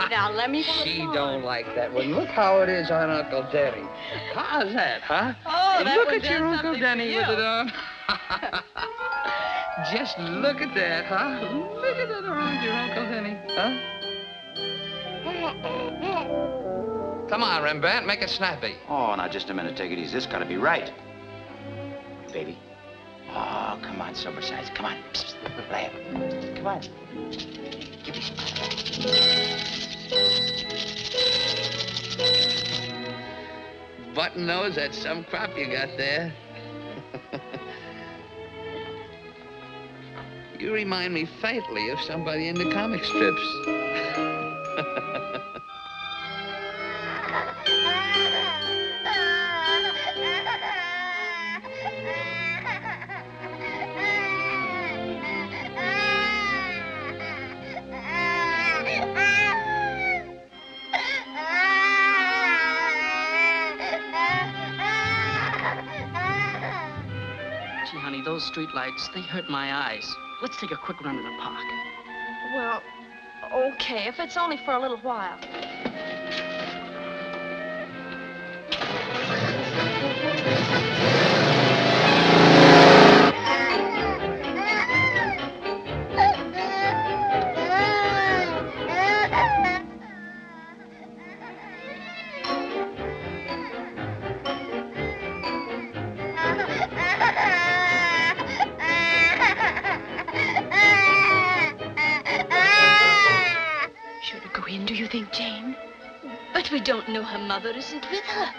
Now, let me She don't like that one. Look how it is on Uncle Denny. How's that, huh? Oh, that look one at your does Uncle something Denny for with you. it on. Just look at that, huh? Look at that around your Uncle Denny, huh? Come on, Rembrandt, make it snappy. Oh, now, just a minute. Take it easy. This gotta be right. Baby. Oh, come on, sober size. Come on. Psst, laugh. Come on. Give me some. Button nose, that's some crop you got there. You remind me faintly of somebody in the comic strips. Gee, honey, those streetlights, they hurt my eyes. Let's take a quick run in the park. Well, okay, if it's only for a little while. Should we go in, do you think, Jane? But we don't know her mother isn't with her.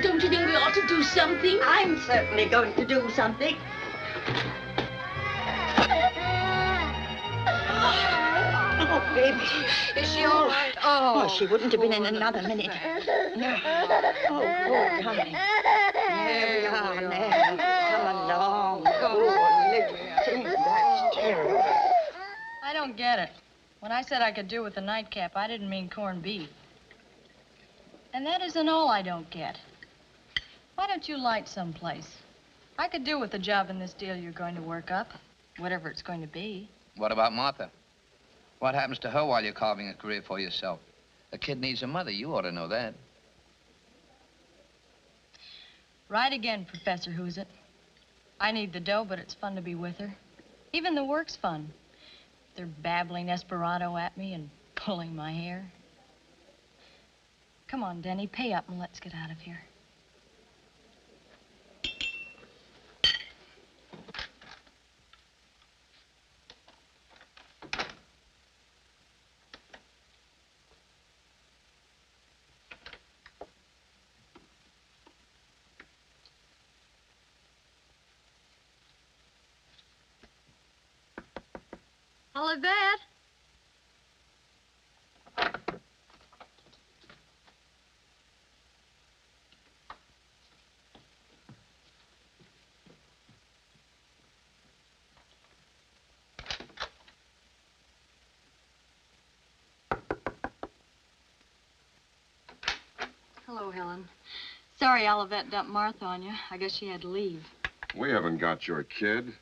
Don't you think we ought to do something? I'm certainly going to do something. Oh, baby. Is she all right? Oh, she wouldn't have been in another minute. No. Oh, poor darling. There we are now. Come along. Oh, little thing. That's terrible. I don't get it. When I said I could do with the nightcap, I didn't mean corned beef. And that isn't all I don't get. Why don't you light someplace? I could do with the job in this deal you're going to work up, whatever it's going to be. What about Martha? What happens to her while you're carving a career for yourself? A kid needs a mother. You ought to know that. Right again, Professor Who's It. I need the dough, but it's fun to be with her. Even the work's fun. They're babbling Esperanto at me and pulling my hair. Come on, Denny, pay up and let's get out of here. Olivet? Hello, Helen. Sorry Olivet dumped Martha on you. I guess she had to leave. We haven't got your kid.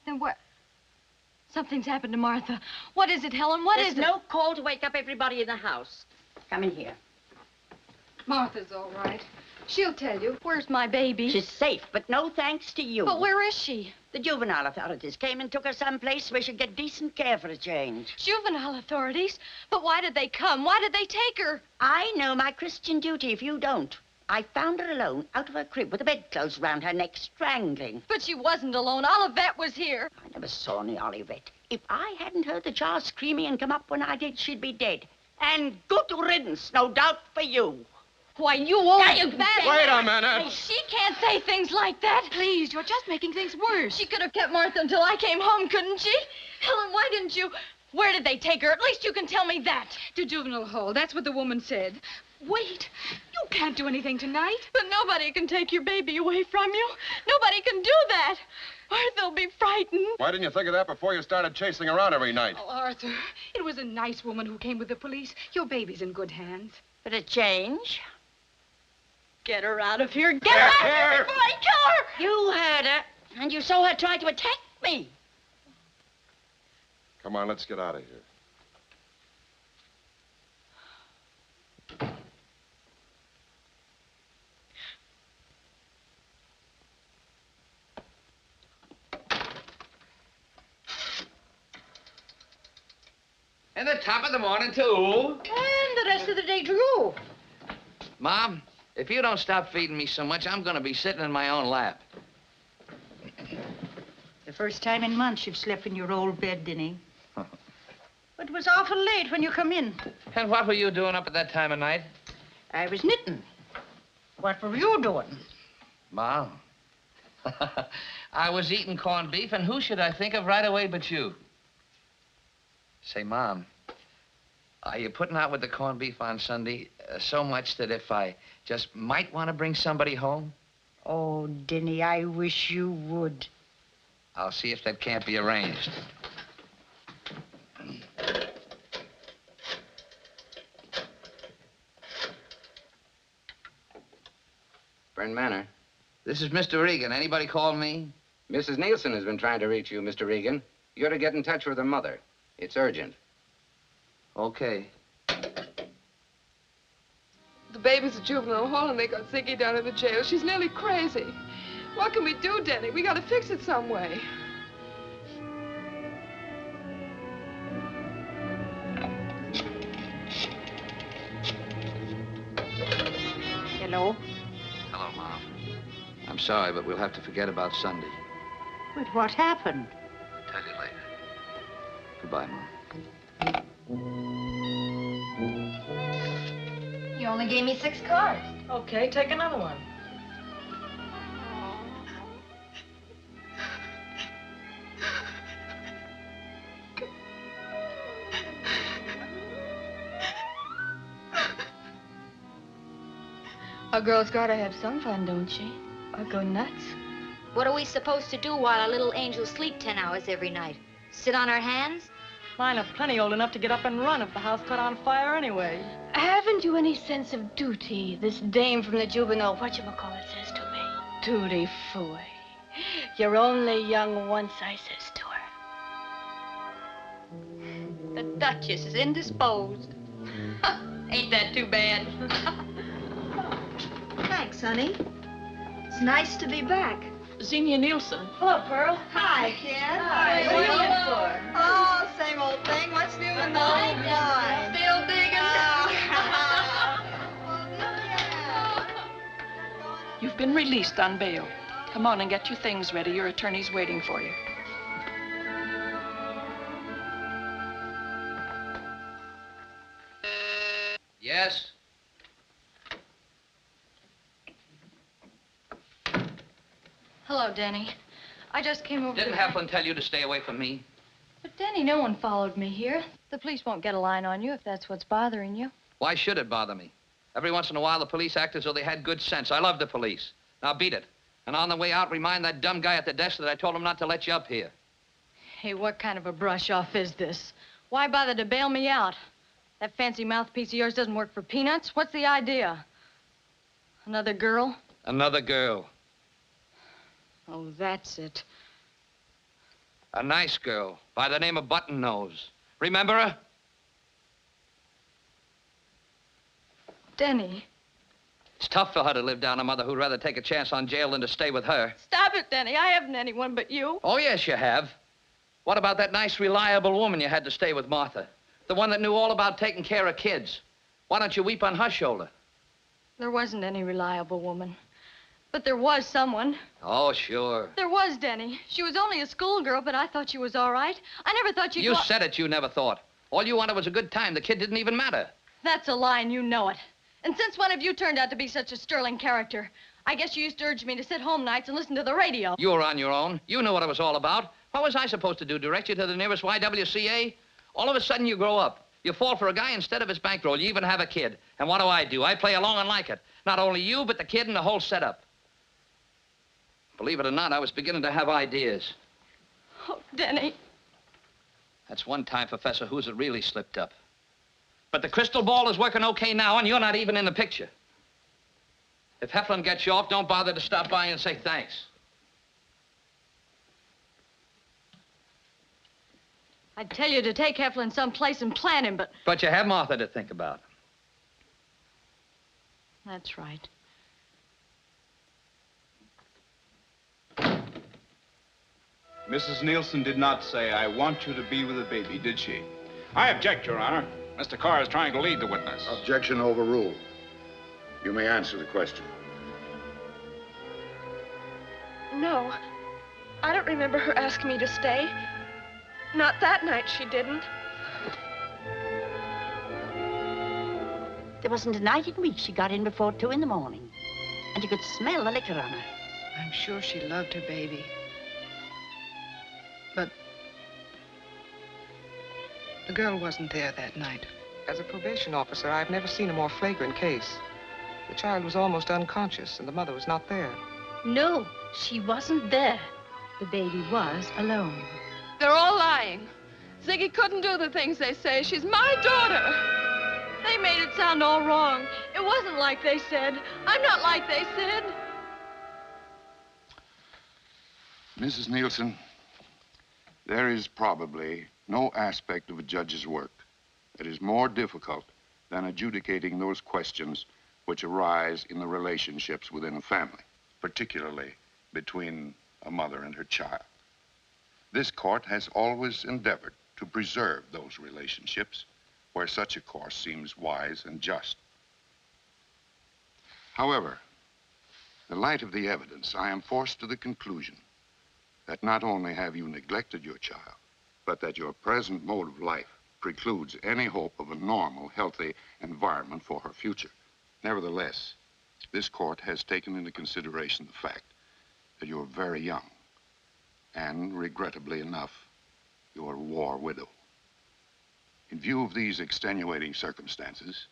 Then what? Something's happened to Martha. What is it, Helen? What is it? There's no call to wake up everybody in the house. Come in here. Martha's all right. She'll tell you. Where's my baby? She's safe, but no thanks to you. But where is she? The juvenile authorities came and took her someplace where she'd get decent care for a change. Juvenile authorities? But why did they come? Why did they take her? I know my Christian duty if you don't. I found her alone, out of her crib, with the bedclothes round her neck, strangling. But she wasn't alone. Olivet was here. I never saw any Olivet. If I hadn't heard the child screaming and come up when I did, she'd be dead. And good riddance, no doubt for you. Why, you won't. Wait a minute. Hey, she can't say things like that. Please, you're just making things worse. She could have kept Martha until I came home, couldn't she? Helen, why didn't you... Where did they take her? At least you can tell me that. To juvenile hall. That's what the woman said. Wait. You can't do anything tonight. But nobody can take your baby away from you. Nobody can do that. Or they'll be frightened. Why didn't you think of that before you started chasing around every night? Oh, Arthur, it was a nice woman who came with the police. Your baby's in good hands. For a change. Get her out of here. Get her out of here before I kill her. You heard her, and you saw her try to attack me. Come on, let's get out of here. And the top of the morning to you. And the rest of the day to you. Mom, if you don't stop feeding me so much, I'm going to be sitting in my own lap. The first time in months you've slept in your old bed, Denny. It was awful late when you come in. And what were you doing up at that time of night? I was knitting. What were you doing? Mom. I was eating corned beef, and who should I think of right away but you? Say, Mom, are you putting out with the corned beef on Sunday so much that if I just might want to bring somebody home? Oh, Denny, I wish you would. I'll see if that can't be arranged. Brennan Manor. This is Mr. Regan. Anybody call me? Mrs. Nielsen has been trying to reach you, Mr. Regan. You're to get in touch with her mother. It's urgent. Okay. The baby's at juvenile hall and they got Ziggy down in the jail. She's nearly crazy. What can we do, Denny? We gotta fix it some way. Hello? Hello, Mom. I'm sorry, but we'll have to forget about Sunday. But what happened? Tell you later. Goodbye, Mom. You only gave me 6 cards. Okay, take another one. A girl's got to have some fun, don't she? Or go nuts. What are we supposed to do while our little angels sleep 10 hours every night? Sit on our hands? Mine are plenty old enough to get up and run if the house caught on fire anyway. Haven't you any sense of duty? This dame from the juvenile whatchamacallit says to me. Duty foy. You're only young once, I says to her. The Duchess is indisposed. Ain't that too bad? Thanks, honey. It's nice to be back. Xenia Nielsen. Hello, Pearl. Hi, Ken. Hi. What are you Hello. in for? Oh, same old thing. What's new in the old wine? Still digging. You've been released on bail. Come on and get your things ready. Your attorney's waiting for you. Yes? Hello, Denny. I just came over Didn't to... Heflin tell you to stay away from me? But, Denny, no one followed me here. The police won't get a line on you if that's what's bothering you. Why should it bother me? Every once in a while, the police act as though they had good sense. I love the police. Now, beat it. And on the way out, remind that dumb guy at the desk that I told him not to let you up here. Hey, what kind of a brush-off is this? Why bother to bail me out? That fancy mouthpiece of yours doesn't work for peanuts. What's the idea? Another girl? Another girl. Oh, that's it. A nice girl by the name of Button Nose. Remember her? Denny. It's tough for her to live down a mother who'd rather take a chance on jail than to stay with her. Stop it, Denny. I haven't anyone but you. Oh, yes, you have. What about that nice, reliable woman you had to stay with, Martha? The one that knew all about taking care of kids. Why don't you weep on her shoulder? There wasn't any reliable woman. But there was someone. Oh, sure. There was Denny. She was only a schoolgirl, but I thought she was all right. I never thought you'd You said it, you never thought. All you wanted was a good time. The kid didn't even matter. That's a lie, and you know it. And since when have you turned out to be such a sterling character? I guess you used to urge me to sit home nights and listen to the radio. You were on your own. You knew what it was all about. What was I supposed to do, direct you to the nearest YWCA? All of a sudden, you grow up. You fall for a guy instead of his bankroll. You even have a kid. And what do? I play along and like it. Not only you, but the kid and the whole setup. Believe it or not, I was beginning to have ideas. Oh, Denny. That's one time, Professor, who's it really slipped up. But the crystal ball is working okay now, and you're not even in the picture. If Heflin gets you off, don't bother to stop by and say thanks. I'd tell you to take Heflin someplace and plant him, but... But you have Martha to think about. That's right. Mrs. Nielsen did not say, I want you to be with the baby, did she? I object, Your Honor. Mr. Carr is trying to lead the witness. Objection overruled. You may answer the question. No. I don't remember her asking me to stay. Not that night, she didn't. There wasn't a night in weeks she got in before 2 in the morning. And you could smell the liquor on her. I'm sure she loved her baby. But the girl wasn't there that night. As a probation officer, I've never seen a more flagrant case. The child was almost unconscious, and the mother was not there. No, she wasn't there. The baby was alone. They're all lying. Ziggy couldn't do the things they say. She's my daughter. They made it sound all wrong. It wasn't like they said. I'm not like they said. Mrs. Nielsen, there is probably no aspect of a judge's work that is more difficult than adjudicating those questions which arise in the relationships within a family, particularly between a mother and her child. This court has always endeavored to preserve those relationships where such a course seems wise and just. However, in the light of the evidence, I am forced to the conclusion that not only have you neglected your child, but that your present mode of life precludes any hope of a normal, healthy environment for her future. Nevertheless, this court has taken into consideration the fact that you're very young, and regrettably enough, you're a war widow. In view of these extenuating circumstances,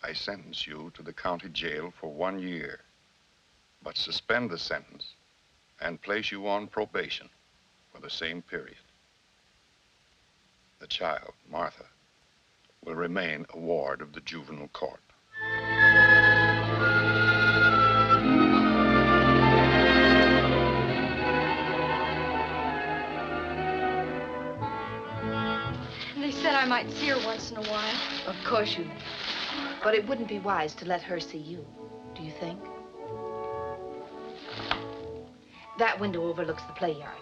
I sentence you to the county jail for 1 year, but suspend the sentence and place you on probation for the same period. The child, Martha, will remain a ward of the juvenile court. They said I might see her once in a while. Of course you do. But it wouldn't be wise to let her see you, do you think? That window overlooks the play yard.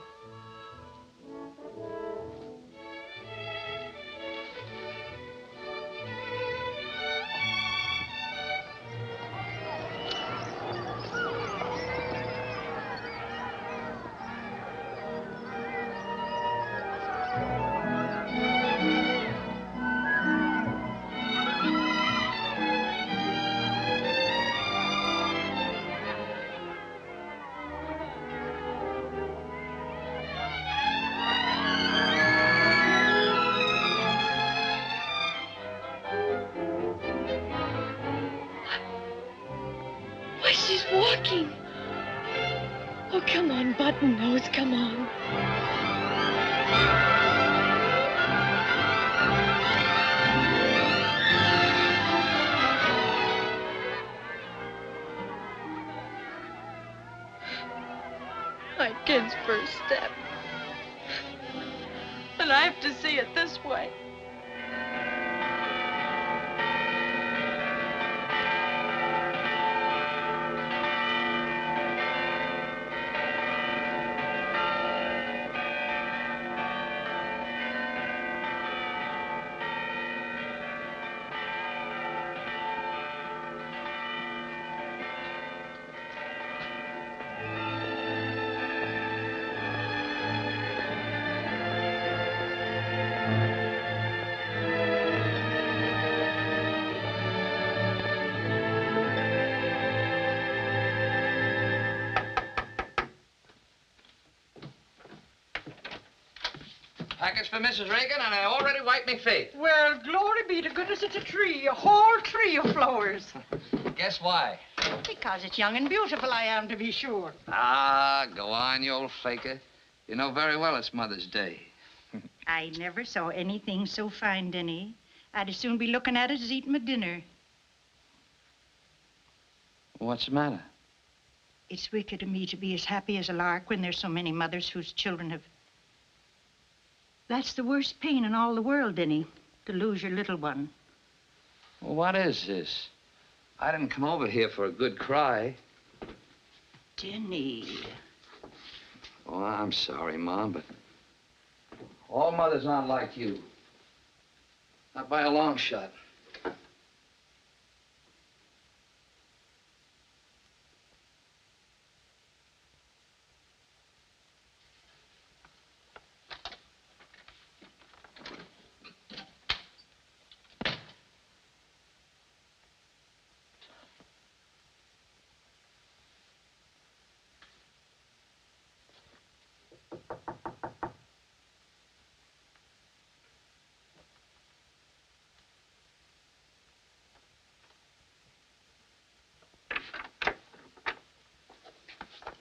Why, she's walking. Oh, come on, button nose, come on. My kid's first step. And I have to see it this way. package for Mrs. Reagan, and I already wiped my feet. Well, glory be to goodness, it's a tree, a whole tree of flowers. Guess why? Because it's young and beautiful, I am, to be sure. Ah, go on, you old faker. You know very well it's Mother's Day. I never saw anything so fine, Denny. I'd as soon be looking at it as eating my dinner. What's the matter? It's wicked of me to be as happy as a lark when there's so many mothers whose children have... That's the worst pain in all the world, Denny, to lose your little one. Well, what is this? I didn't come over here for a good cry. Denny. Oh, I'm sorry, Mom, but all mothers aren't like you. Not by a long shot.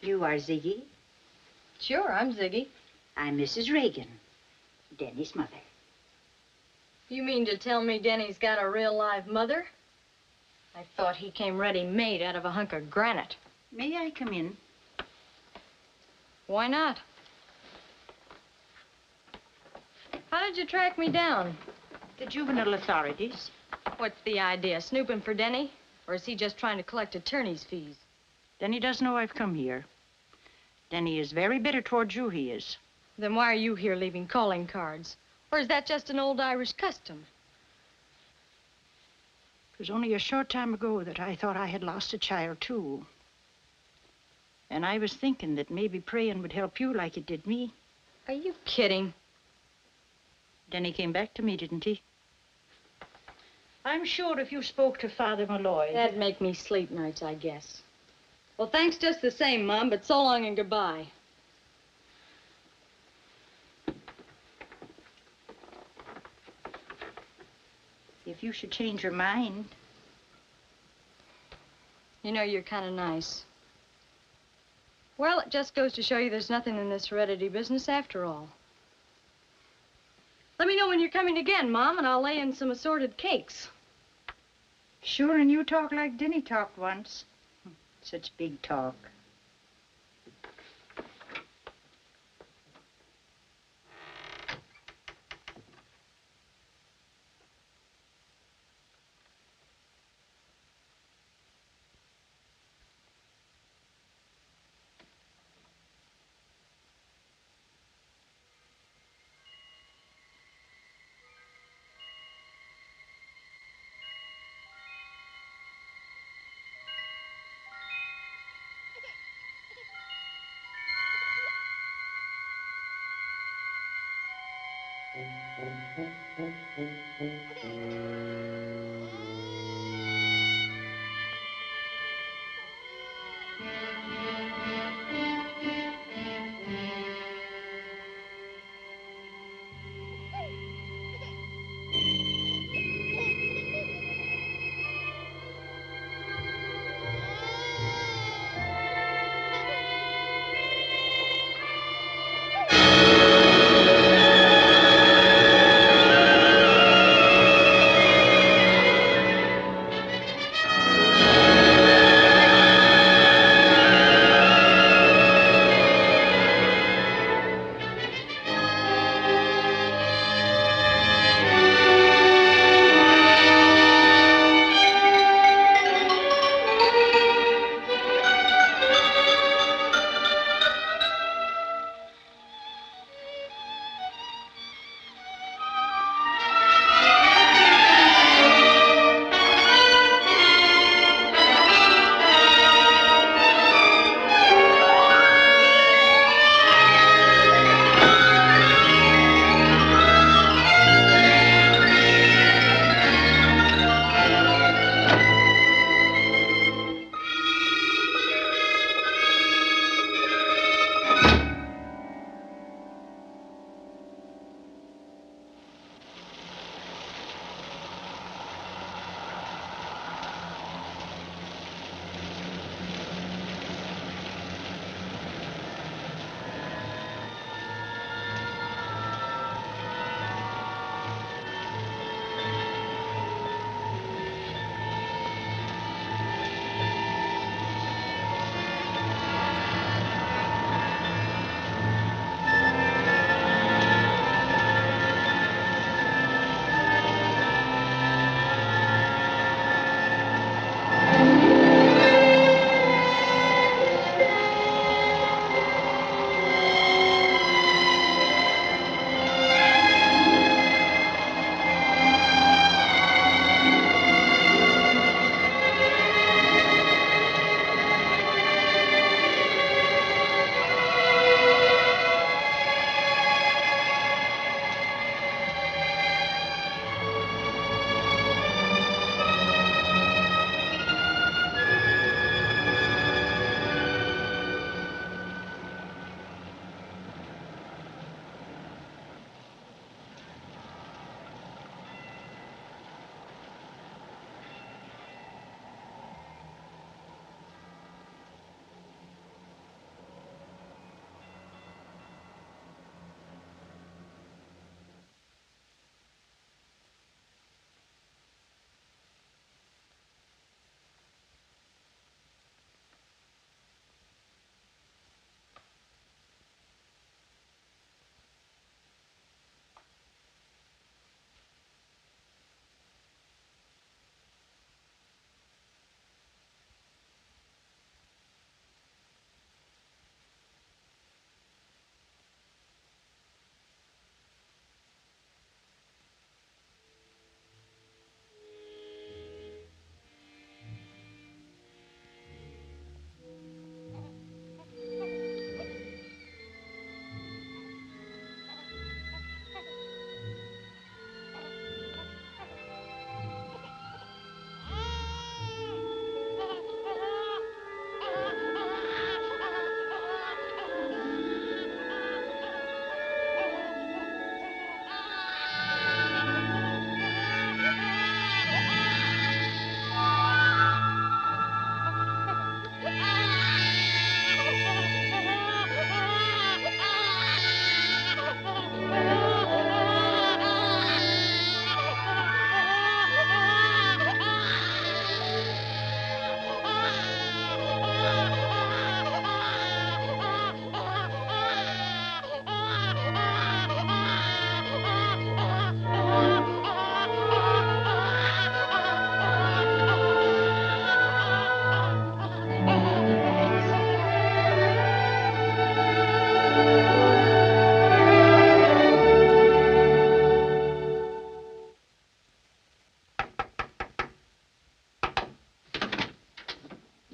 You are Ziggy? Sure, I'm Ziggy. I'm Mrs. Reagan, Denny's mother. You mean to tell me Denny's got a real live mother? I thought he came ready-made out of a hunk of granite. May I come in? Why not? How did you track me down? The juvenile authorities. What's the idea, snooping for Denny? Or is he just trying to collect attorney's fees? Denny doesn't know I've come here. Denny is very bitter towards you, he is. Then why are you here leaving calling cards? Or is that just an old Irish custom? It was only a short time ago that I thought I had lost a child, too. And I was thinking that maybe praying would help you like it did me. Are you kidding? Denny came back to me, didn't he? I'm sure if you spoke to Father Malloy... That'd make me sleep nights, I guess. Well, thanks just the same, Mom, but so long and goodbye. If you should change your mind... You know, you're kind of nice. Well, it just goes to show you there's nothing in this heredity business after all. Let me know when you're coming again, Mom, and I'll lay in some assorted cakes. Sure, and you talk like Denny talked once. Such big talk.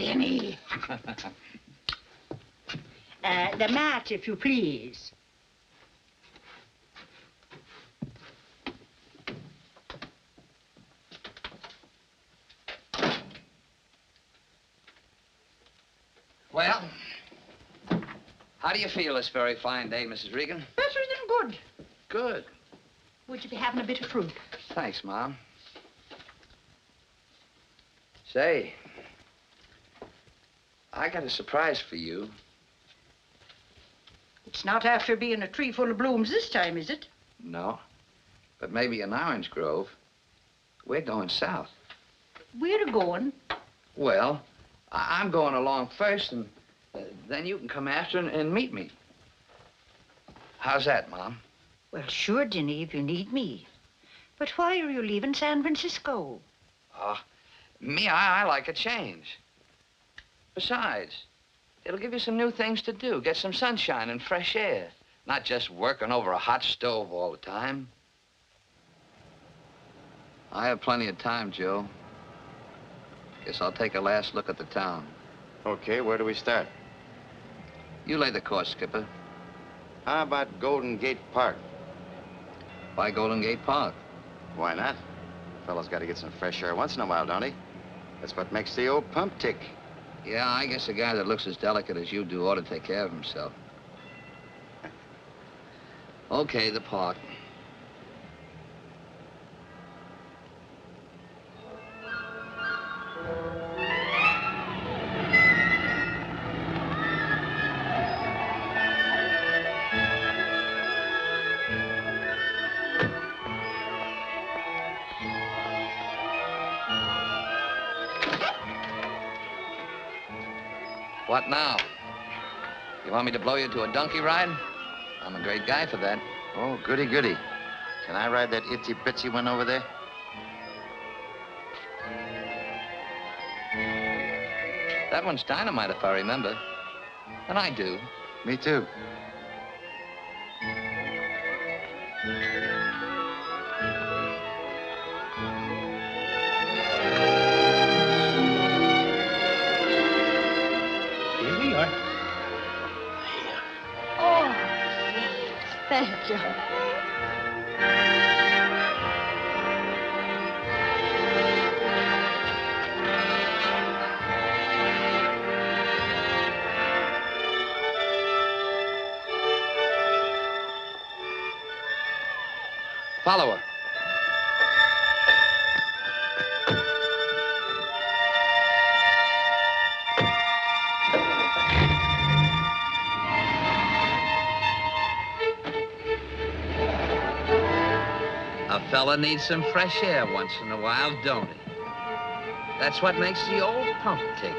Denny. The mat, if you please. Well, how do you feel this very fine day, Mrs. Regan? Better than good. Good. Would you be having a bit of fruit? Thanks, Mom. Say, I got a surprise for you. It's not after being a tree full of blooms this time, is it? No, but maybe an orange grove. We're going south. We're going. Well, I'm going along first, and then you can come after and meet me. How's that, Mom? Well, sure, Denny, if you need me. But why are you leaving San Francisco? Me, I like a change. Besides, it'll give you some new things to do. Get some sunshine and fresh air. Not just working over a hot stove all the time. I have plenty of time, Joe. Guess I'll take a last look at the town. Okay, where do we start? You lay the course, Skipper. How about Golden Gate Park? Why Golden Gate Park? Why not? A fellow's got to get some fresh air once in a while, don't he? That's what makes the old pump tick. Yeah, I guess a guy that looks as delicate as you do ought to take care of himself. Okay, the park. What now? You want me to blow you to a donkey ride? I'm a great guy for that. Oh, goody, goody. Can I ride that itsy-bitsy one over there? That one's dynamite, if I remember. And I do. Me too. Here we are. Oh, thank you. Follow her. A fella needs some fresh air once in a while, don't he? That's what makes the old pump tick.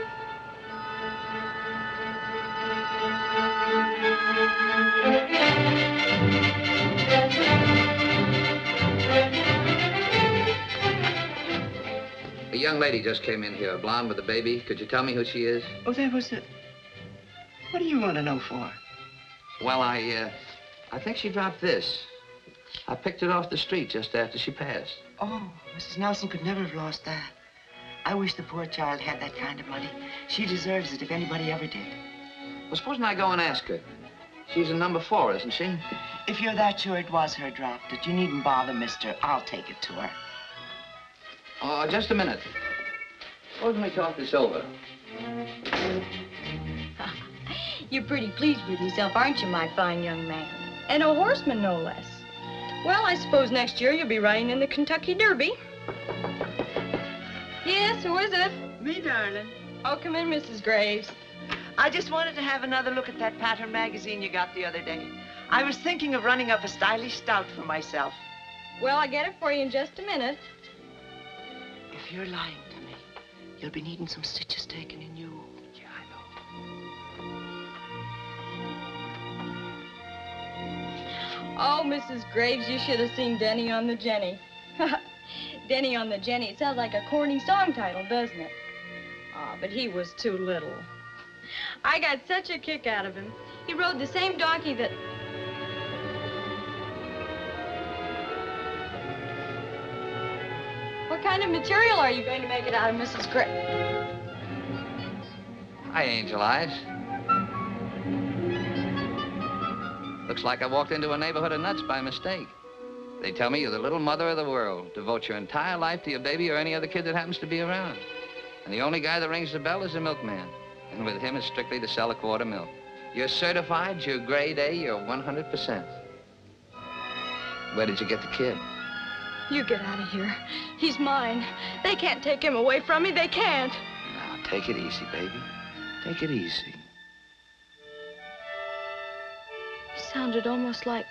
A young lady just came in here, a blonde with a baby. Could you tell me who she is? Oh, that was it. What do you want to know for? Well, I think she dropped this. I picked it off the street just after she passed. Oh, Mrs. Nelson could never have lost that. I wish the poor child had that kind of money. She deserves it if anybody ever did. Well, supposing I go and ask her. She's in number 4, isn't she? If you're that sure it was her dropped it, you needn't bother, mister. I'll take it to her. Oh, just a minute. Supposing we talk this over. You're pretty pleased with yourself, aren't you, my fine young man? And a horseman, no less. Well, I suppose next year you'll be riding in the Kentucky Derby. Yes, who is it? Me, darling. Oh, come in, Mrs. Graves. I just wanted to have another look at that pattern magazine you got the other day. I was thinking of running up a stylish stout for myself. Well, I'll get it for you in just a minute. If you're lying to me, you'll be needing some stitches taken in you. Yeah, I know. Oh, Mrs. Graves, you should have seen Denny on the Jenny. Denny on the Jenny. It sounds like a corny song title, doesn't it? Oh, but he was too little. I got such a kick out of him. He rode the same donkey that... What kind of material are you going to make it out of, Mrs. Graves? Hi, Angel Eyes. Looks like I walked into a neighborhood of nuts by mistake. They tell me you're the little mother of the world. Devote your entire life to your baby or any other kid that happens to be around. And the only guy that rings the bell is the milkman. And with him, it's strictly to sell a quart of milk. You're certified, you're grade A, you're 100%. Where did you get the kid? You get out of here. He's mine. They can't take him away from me. They can't. Now, take it easy, baby. Take it easy. He sounded almost like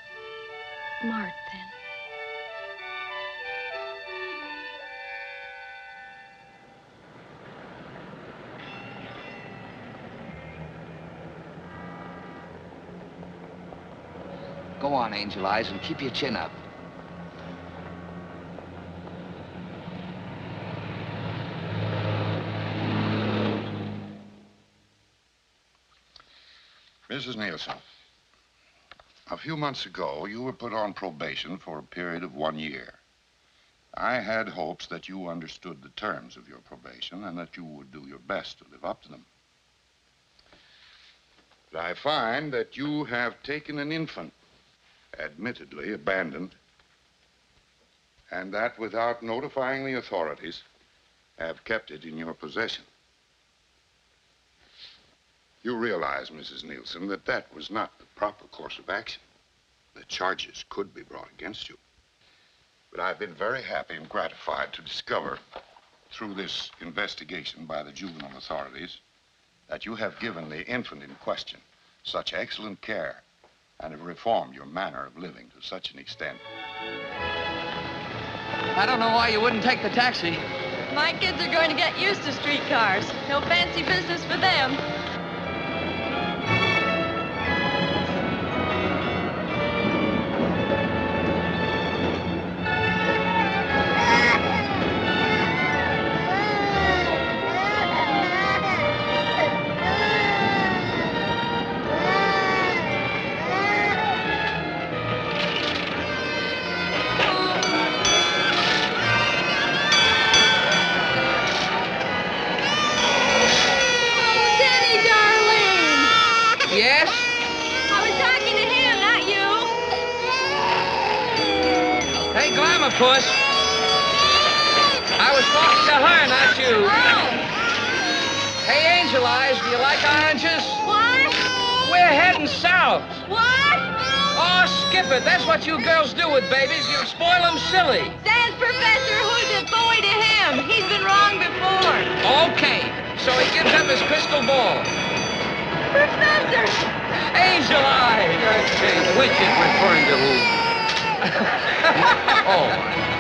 Mart then. Go on, Angel Eyes, and keep your chin up. Mrs. Nielsen, a few months ago, you were put on probation for a period of 1 year. I had hopes that you understood the terms of your probation and that you would do your best to live up to them. But I find that you have taken an infant, admittedly abandoned, and that without notifying the authorities, have kept it in your possession. You realize, Mrs. Nielsen, that that was not the proper course of action. The charges could be brought against you. But I've been very happy and gratified to discover, through this investigation by the juvenile authorities, that you have given the infant in question such excellent care and have reformed your manner of living to such an extent. I don't know why you wouldn't take the taxi. My kids are going to get used to streetcars. No fancy business for them. Puss. I was talking to her, not you. Oh. Hey, Angel Eyes, do you like oranges? What? We're heading south. What? Oh, skip it. That's what you girls do with babies. You spoil them silly. Sans Professor, who's a boy to him? He's been wrong before. Okay, so he gives up his crystal ball. Professor! Angel Eyes! Which is referring to who? Oh, my.